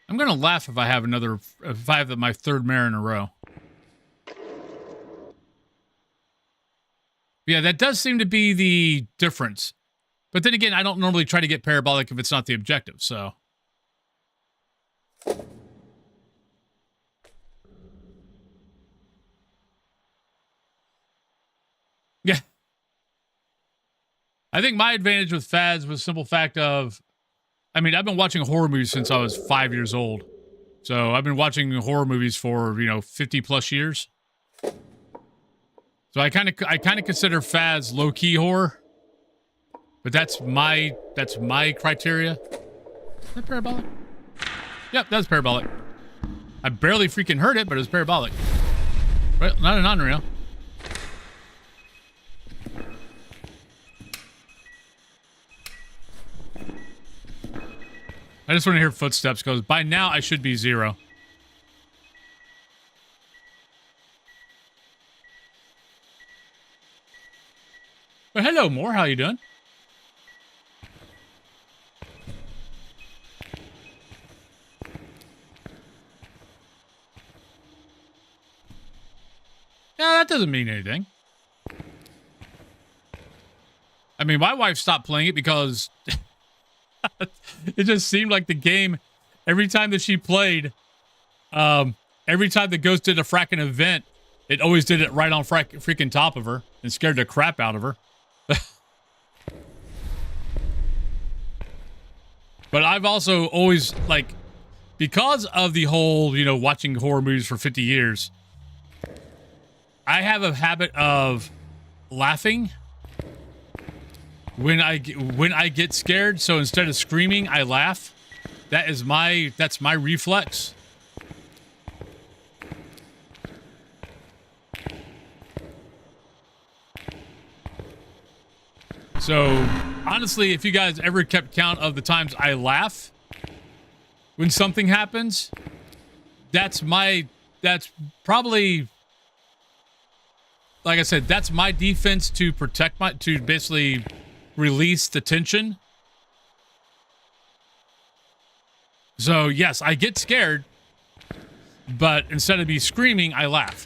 I'm gonna laugh if I have my 3rd mare in a row. Yeah, that does seem to be the difference. But then again, I don't normally try to get parabolic if it's not the objective, so. I think my advantage with fads was the simple fact of, I mean, I've been watching horror movies since I was 5 years old. So I've been watching horror movies for, 50 plus years. So I kind of consider fads low-key horror. But that's my criteria. Is that parabolic? Yep, that's parabolic. I barely freaking heard it, but it was parabolic. Well, not an unreal. I just want to hear footsteps because by now I should be 0. But hello, Moore. How you doing? Yeah, that doesn't mean anything. I mean, my wife stopped playing it because it just seemed like the game, every time that she played, every time the ghost did a fracking event, it always did it right on freaking top of her and scared the crap out of her. But I've also always, like, because of the whole, watching horror movies for 50 years, I have a habit of laughing when I get scared. So instead of screaming, I laugh. That's my reflex. So honestly, if you guys ever kept count of the times I laugh when something happens, that's probably, like I said, that's my defense to to basically release the tension. So yes, I get scared, but instead of me screaming, I laugh.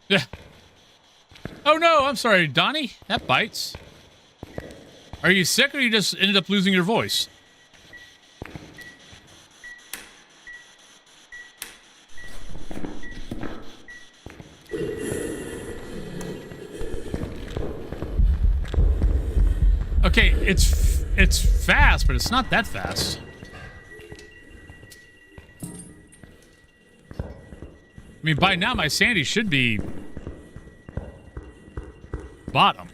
Yeah. Oh no, I'm sorry, Donnie. That bites. Are you sick or you just ended up losing your voice? Okay, it's fast, but it's not that fast. I mean, by now my sanity should be bottom.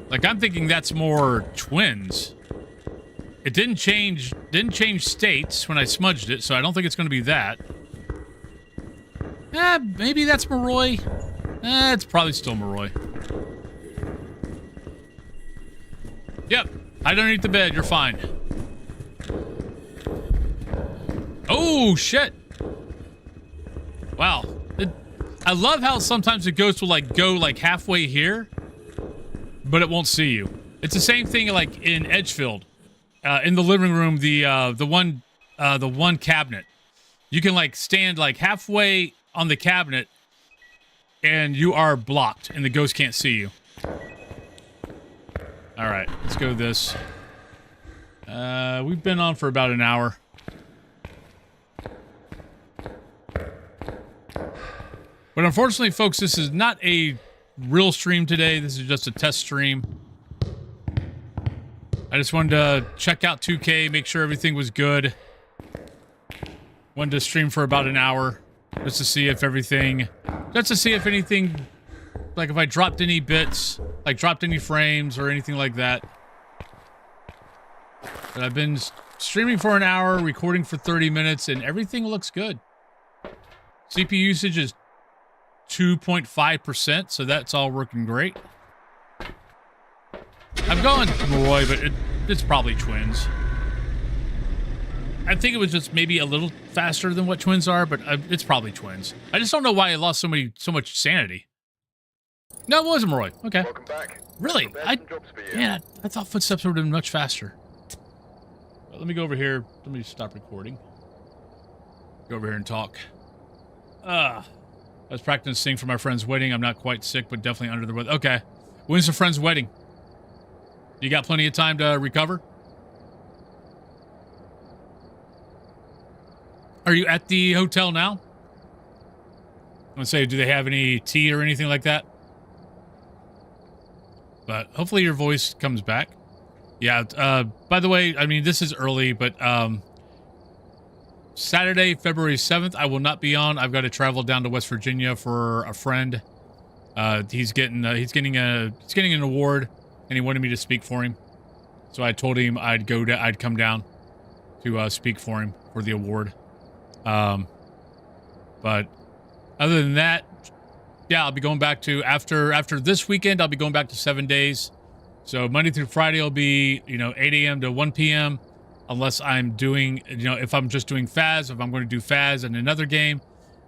Like, I'm thinking that's more twins. It didn't change states when I smudged it, so I don't think it's going to be that. Maybe that's Moroi. It's probably still Moroi. Yep, I don't eat the bed. You're fine. Oh, shit. Wow. I love how sometimes the ghost will, like, go, like, halfway here, but it won't see you. It's the same thing, like, in Edgefield. In the living room, the one cabinet. You can, like, stand, like, halfway on the cabinet, and you are blocked, and the ghost can't see you. All right, let's go this. We've been on for about an hour. But unfortunately, folks, this is not a real stream today. This is just a test stream. I just wanted to check out 2K, make sure everything was good. Wanted to stream for about an hour just to see if anything, like if I dropped any bits, like dropped any frames or anything like that. But I've been streaming for an hour, recording for 30 minutes, and everything looks good. CPU usage is 2.5%, so that's all working great. I'm going Moroi, but it's probably twins. I think it was just maybe a little faster than what twins are, but it's probably twins. I just don't know why I lost so much sanity. No, it wasn't Moroi. Okay. Welcome back. Really? I thought footsteps would have been much faster. Well, let me go over here. Let me stop recording. Go over here and talk. I was practicing for my friend's wedding. I'm not quite sick, but definitely under the weather. Okay. When's the friend's wedding? You got plenty of time to recover? Are you at the hotel now? I'm gonna say, do they have any tea or anything like that? But hopefully your voice comes back. Yeah, by the way, I mean, this is early, but Saturday, February 7th, I will not be on. I've got to travel down to West Virginia for a friend. He's getting an award, and he wanted me to speak for him. So I told him I'd come down to speak for him for the award. But other than that, yeah, I'll be going back to after this weekend. I'll be going back to 7 days. So Monday through Friday will be 8 a.m. to 1 p.m. Unless I'm doing if I'm just doing Phas. If I'm going to do Phas and another game,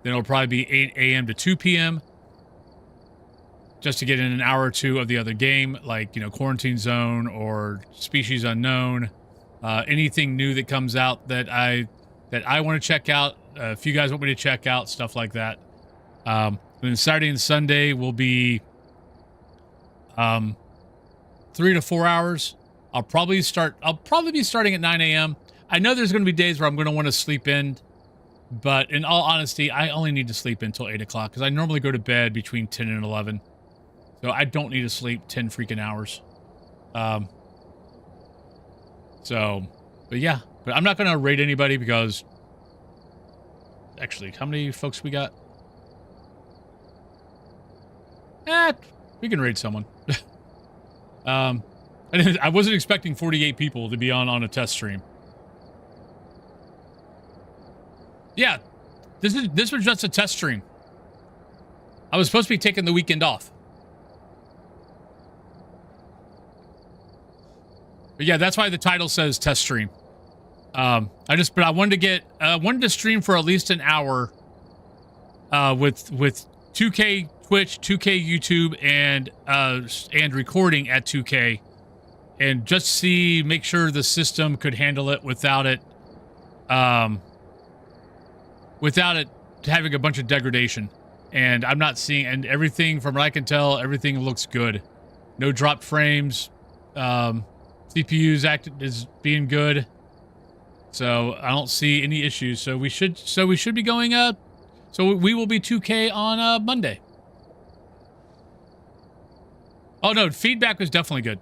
then it'll probably be 8 a.m. to 2 p.m. just to get in an hour or two of the other game, like Quarantine Zone or Species Unknown, anything new that comes out that I want to check out. If you guys want me to check out stuff like that. Then Saturday and Sunday will be 3 to 4 hours. I'll probably be starting at 9 a.m. I know there's going to be days where I'm going to want to sleep in, but in all honesty, I only need to sleep until 8 o'clock because I normally go to bed between 10 and 11. So I don't need to sleep 10 freaking hours. But yeah, but I'm not going to rate anybody because actually, how many folks we got? We can raid someone. I wasn't expecting 48 people to be on a test stream. Yeah, this was just a test stream. I was supposed to be taking the weekend off. But yeah, that's why the title says test stream. I wanted to stream for at least an hour with 2K Twitch, 2K YouTube, and recording at 2K, and just make sure the system could handle it without it having a bunch of degradation. And I'm not seeing, and everything from what I can tell, everything looks good. No dropped frames. CPU's is being good. So I don't see any issues. So we should be going so we will be 2K on Monday. Oh no, feedback was definitely good.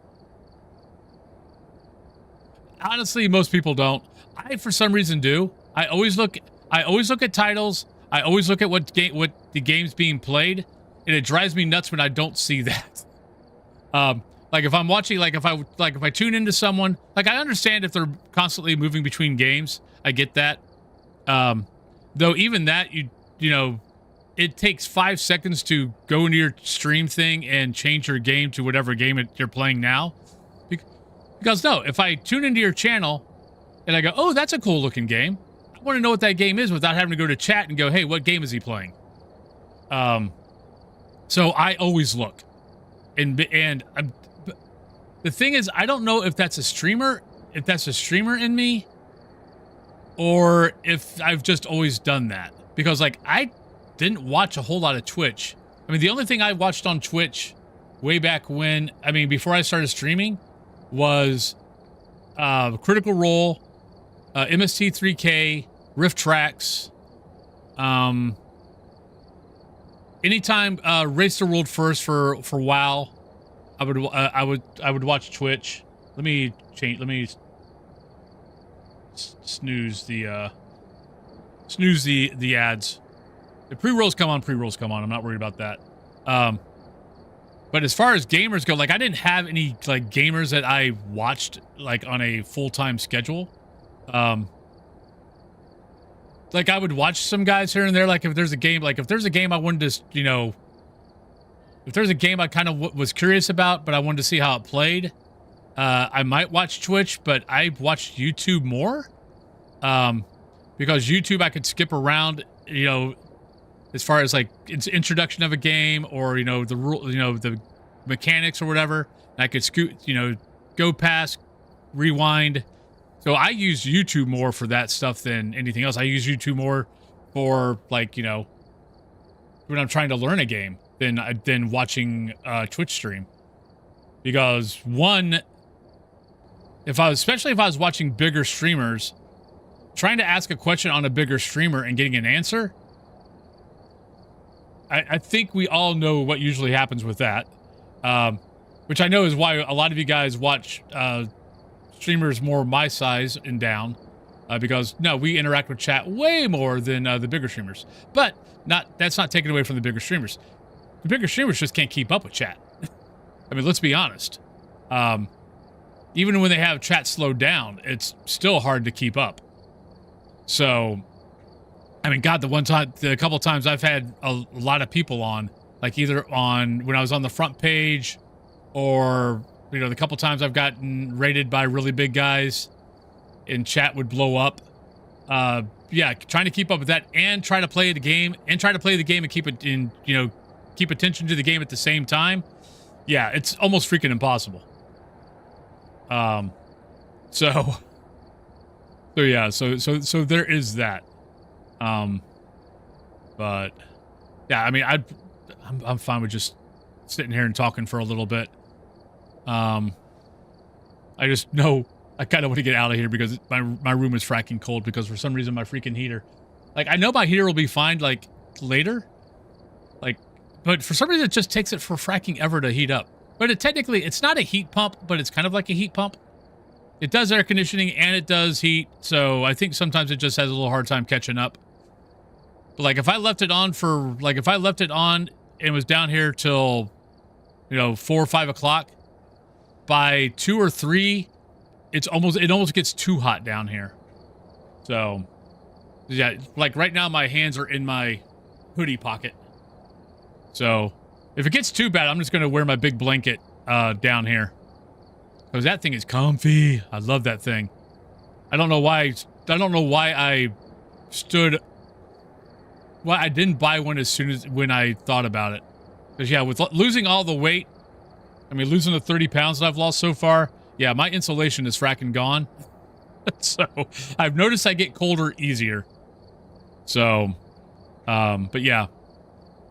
Honestly, most people don't. I for some reason do. I always look at titles. I always look at what the game's being played, and it drives me nuts when I don't see that. Like if I'm watching, like if I tune into someone, like I understand if they're constantly moving between games. I get that. Though even that, it takes 5 seconds to go into your stream thing and change your game to whatever game you're playing now. Because no, if I tune into your channel and I go, oh, that's a cool looking game, I want to know what that game is without having to go to chat and go, hey, what game is he playing? So I always look. And the thing is, I don't know if that's a streamer in me, or if I've just always done that. Because like I didn't watch a whole lot of Twitch. I mean, the only thing I watched on Twitch way back when, before I started streaming, was Critical Role, MST3K, Rift Tracks, anytime Race the World First for WoW, I would watch Twitch. Let me snooze the ads. The pre-rolls come on. I'm not worried about that. But as far as gamers go, like I didn't have any like gamers that I watched like on a full-time schedule. Like I would watch some guys here and there. Like if there's a game I wanted to, if there's a game I kind of was curious about, but I wanted to see how it played, I might watch Twitch, but I watched YouTube more. Because YouTube I could skip around, as far as like its introduction of a game or the rule, the mechanics or whatever. And I could go past, rewind. So I use YouTube more for that stuff than anything else. I use YouTube more for like when I'm trying to learn a game than watching Twitch stream. Because one, especially if I was watching bigger streamers, trying to ask a question on a bigger streamer and getting an answer, I think we all know what usually happens with that, which I know is why a lot of you guys watch streamers more my size and down, because no, we interact with chat way more than the bigger streamers. But that's not taken away from the bigger streamers. The bigger streamers just can't keep up with chat. I mean, let's be honest. Even when they have chat slowed down, it's still hard to keep up. So, I mean, God, the couple times I've had a lot of people on, like either on when I was on the front page, or the couple times I've gotten raided by really big guys, and chat would blow up. Yeah, trying to keep up with that and try to play the game and keep it in, keep attention to the game at the same time. Yeah, it's almost freaking impossible. So yeah, so there is that. But yeah, I mean, I'm fine with just sitting here and talking for a little bit. I just know I kind of want to get out of here because my room is fracking cold because for some reason my freaking heater, like, I know my heater will be fine like later, like, but for some reason it just takes it for fracking ever to heat up. But it's not a heat pump, but it's kind of like a heat pump. It does air conditioning and it does heat, so I think sometimes it just has a little hard time catching up. But like if I left it on and was down here till 4 or 5 o'clock, by 2 or 3, it almost gets too hot down here. So yeah, like right now my hands are in my hoodie pocket. So if it gets too bad, I'm just gonna wear my big blanket down here. Because that thing is comfy. I love that thing. I don't know why I didn't buy one as soon as when I thought about it. Because yeah, with losing all the weight, I mean, losing the 30 pounds that I've lost so far, yeah, my insulation is fracking gone. So I've noticed I get colder easier. So, but yeah,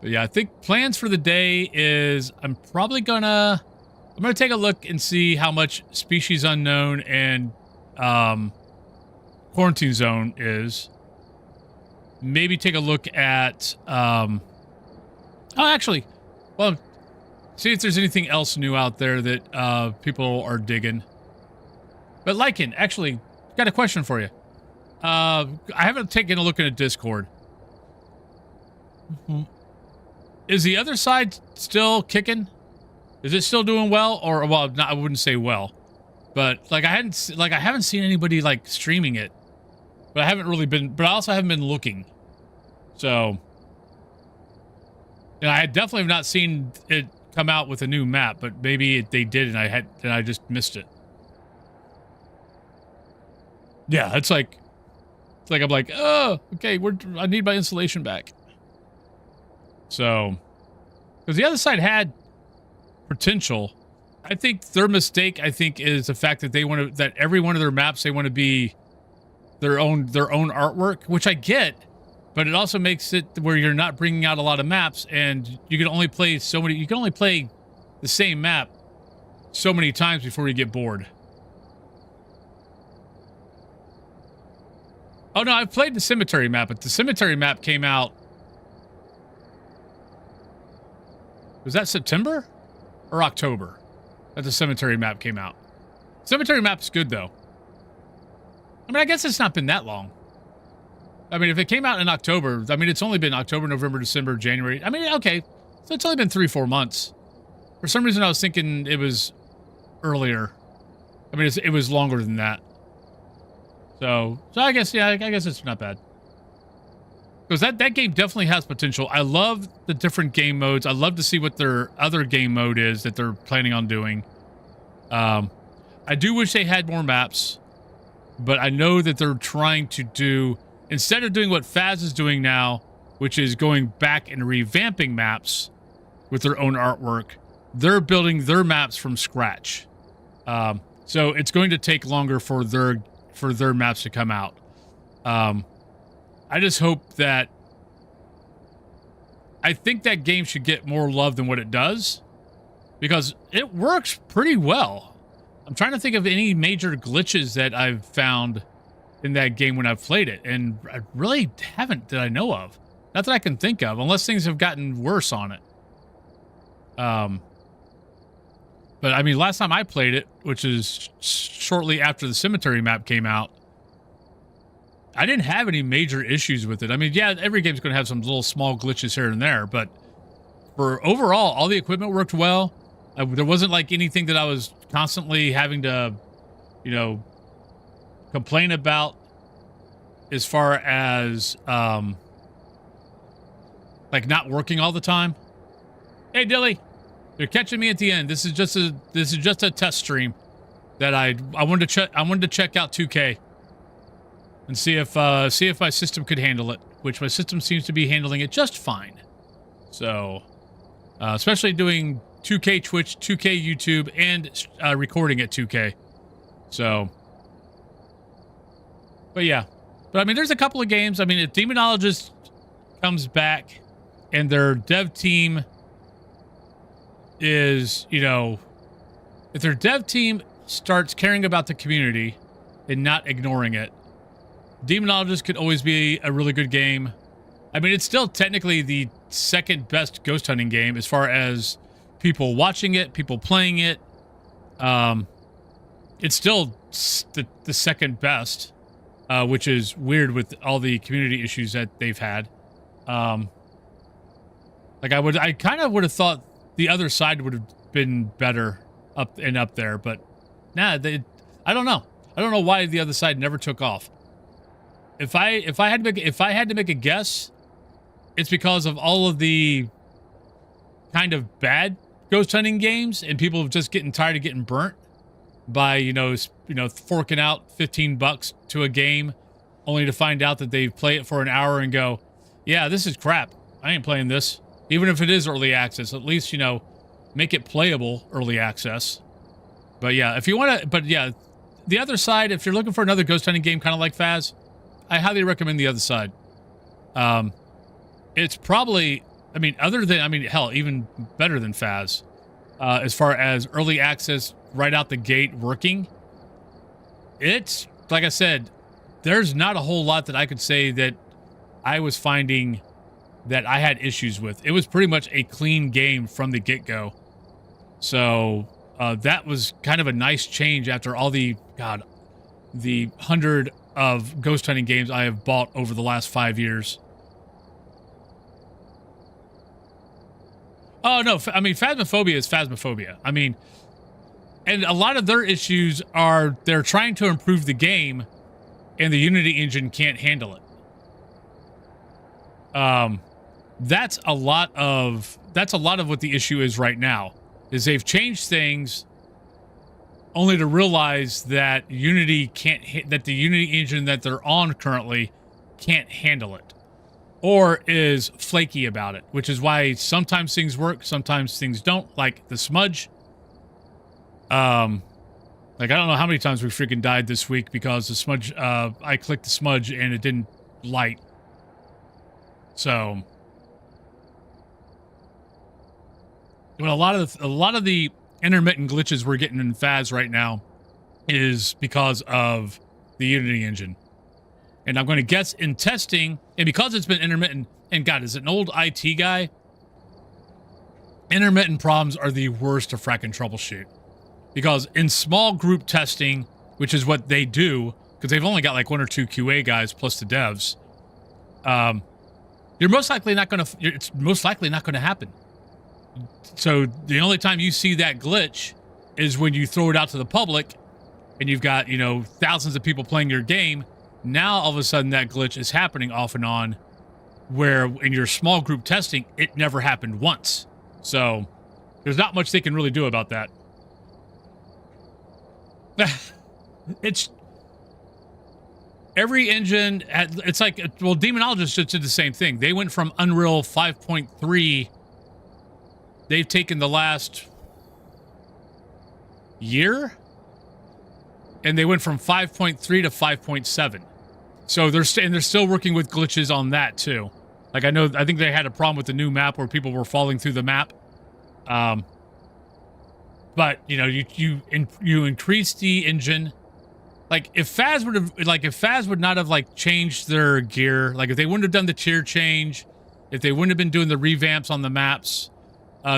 I think plans for the day is I'm gonna take a look and see how much Species Unknown and Quarantine Zone is. Maybe take a look at see if there's anything else new out there that people are digging. But Lycan, actually, got a question for you. I haven't taken a look at Discord. Is the other side still kicking? Is it still doing well? Or, well, I wouldn't say well. But, like, I haven't seen anybody, like, streaming it. But I also haven't been looking. So, I definitely have not seen it come out with a new map, but maybe they did and I just missed it. Yeah, it's like I'm like, oh, okay, I need my insulation back. So, because the other side had potential. I think their mistake, is the fact that that every one of their maps, they want to be their own artwork, which I get, but it also makes it where you're not bringing out a lot of maps and you can only play the same map so many times before you get bored. Oh no, I've played the cemetery map, but the cemetery map came out. Was that September or October that the cemetery map came out? Cemetery map's good though. I mean, I guess it's not been that long. I mean, if it came out in October, I mean, it's only been October, November, December, January. I mean, okay. So it's only been 3-4 months. For some reason, I was thinking it was earlier. I mean, it was longer than that. So I guess, yeah, I guess it's not bad. Because that game definitely has potential. I love the different game modes. I love to see what their other game mode is that they're planning on doing. I do wish they had more maps. But I know that they're trying to do, instead of doing what Phaz is doing now, which is going back and revamping maps with their own artwork, they're building their maps from scratch. So it's going to take longer for their maps to come out. I just hope that, I think that game should get more love than what it does, because it works pretty well. I'm trying to think of any major glitches that I've found in that game when I've played it, and I really haven't that I know of. Not that I can think of, unless things have gotten worse on it. But I mean, last time I played it, which is shortly after the cemetery map came out, I didn't have any major issues with it. I mean, yeah, every game's going to have some little small glitches here and there, but for overall, all the equipment worked well. There wasn't like anything that I was constantly having to, you know, complain about as far as, like not working all the time. Hey, Dilly, you're catching me at the end. This is just a test stream that I wanted to check out 2K and see if my system could handle it, which my system seems to be handling it just fine. So, especially doing 2K Twitch, 2K YouTube, and recording at 2K. So, but yeah. But I mean, there's a couple of games. I mean, if Demonologist comes back and their dev team is, you know, if their dev team starts caring about the community and not ignoring it, Demonologist could always be a really good game. I mean, it's still technically the second best ghost hunting game as far as people watching it, people playing it. It's still the second best, which is weird with all the community issues that they've had. Like I kind of would have thought the other side would have been better up there, but nah, I don't know. I don't know why the other side never took off. If I had to make a guess, it's because of all of the kind of bad ghost hunting games and people just getting tired of getting burnt by, you know, forking out $15 to a game only to find out that they play it for an hour and go, yeah, this is crap. I ain't playing this. Even if it is early access, at least, you know, make it playable early access. But yeah, if you want to, but yeah, the other side, if you're looking for another ghost hunting game kind of like Phas, I highly recommend the other side. It's probably, I mean, hell, even better than Phas, as far as early access right out the gate working. It's, like I said, there's not a whole lot that I could say that I was finding that I had issues with. It was pretty much a clean game from the get-go. So that was kind of a nice change after all the 100 of ghost hunting games I have bought over the last 5 years. Oh, no, I mean, phasmophobia is phasmophobia. I mean, and a lot of their issues are they're trying to improve the game and the Unity engine can't handle it. That's a lot of what the issue is right now, is they've changed things only to realize that Unity that the Unity engine that they're on currently can't handle it, or is flaky about it, which is why sometimes things work, sometimes things don't, like the smudge. Like, I don't know how many times we freaking died this week because the smudge, I clicked the smudge and it didn't light. So, but a lot of the intermittent glitches we're getting in Phas right now is because of the Unity engine. And I'm going to guess in testing, and because it's been intermittent, and God, as an old IT guy, intermittent problems are the worst to fracking troubleshoot. Because in small group testing, which is what they do, because they've only got like 1 or 2 QA guys plus the devs, it's most likely not going to happen. So the only time you see that glitch is when you throw it out to the public and you've got, you know, thousands of people playing your game. Now, all of a sudden, that glitch is happening off and on, where in your small group testing, it never happened once. So there's not much they can really do about that. It's every engine, it's like, well, Demonologist just did the same thing. They went from Unreal 5.3. They've taken the last year, and they went from 5.3 to 5.7. So they're still working with glitches on that too. Like, I think they had a problem with the new map where people were falling through the map. But you know, you increase the engine. Like, if Phas would not have like changed their gear, like if they wouldn't have done the tier change if they wouldn't have been doing the revamps on the maps,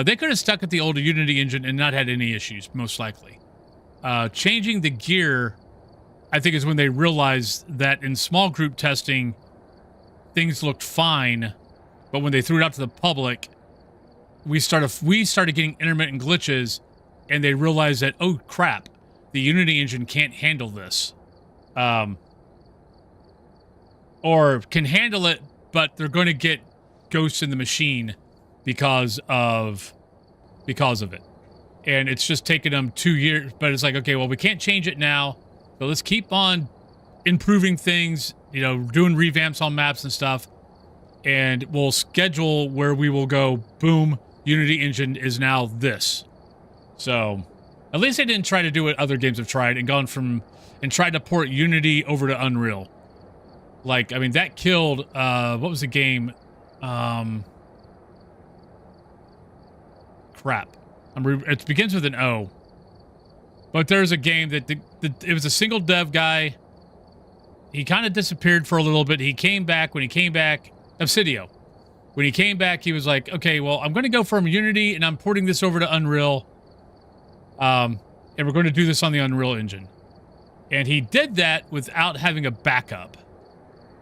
they could have stuck at the older Unity engine and not had any issues, most likely. Changing the gear, I think, is when they realized that in small group testing, things looked fine, but when they threw it out to the public, we started getting intermittent glitches, and they realized that, oh crap, the Unity engine can't handle this. Or can handle it, but they're going to get ghosts in the machine because of it. And it's just taken them 2 years, but it's like, okay, well, we can't change it now, so let's keep on improving things, you know, doing revamps on maps and stuff, and we'll schedule where we will go, boom, Unity engine is now this. So at least they didn't try to do what other games have tried and tried to port Unity over to Unreal. Like, I mean, that killed, what was the game? Crap. It begins with an O. But there's a game that it was a single dev guy. He kind of disappeared for a little bit. He came back. When he came back, Obsidio. When he came back, he was like, okay, well, I'm going to go from Unity, and I'm porting this over to Unreal. And we're going to do this on the Unreal Engine. And he did that without having a backup.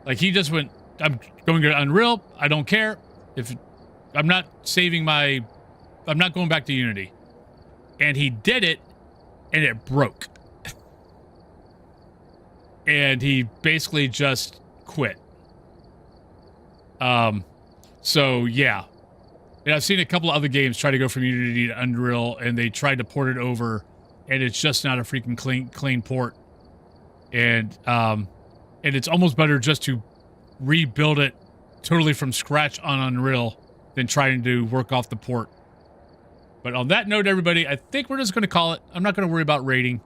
Like, he just went, I'm going to Unreal. I don't care. I'm not going back to Unity. And he did it, and it broke. And he basically just quit. So, yeah. And I've seen a couple of other games try to go from Unity to Unreal, and they tried to port it over, and it's just not a freaking clean port. And it's almost better just to rebuild it totally from scratch on Unreal than trying to work off the port. But on that note, everybody, I think we're just going to call it. I'm not going to worry about rating.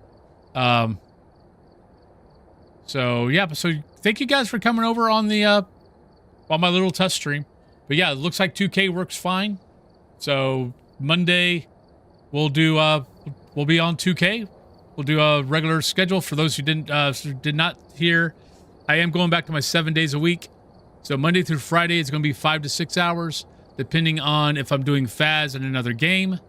So, yeah. So, thank you guys for coming over on the on my little test stream. But, yeah, it looks like 2K works fine. So, Monday, we'll be on 2K. We'll do a regular schedule. For those who did not hear, I am going back to my 7 days a week. So Monday through Friday, it's going to be 5 to 6 hours, depending on if I'm doing Phas in another game.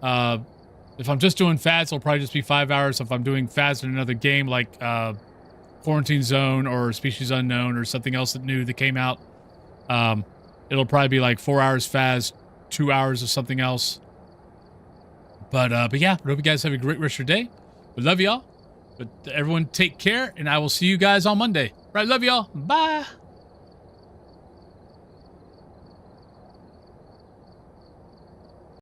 If I'm just doing Phas, it'll probably just be 5 hours. If I'm doing Phas in another game, like Quarantine Zone or Species Unknown or something else that came out, it'll probably be like 4 hours Phas, 2 hours of something else. But yeah, I hope you guys have a great rest of your day. We love y'all. But everyone take care, and I will see you guys on Monday. Right, love y'all. Bye.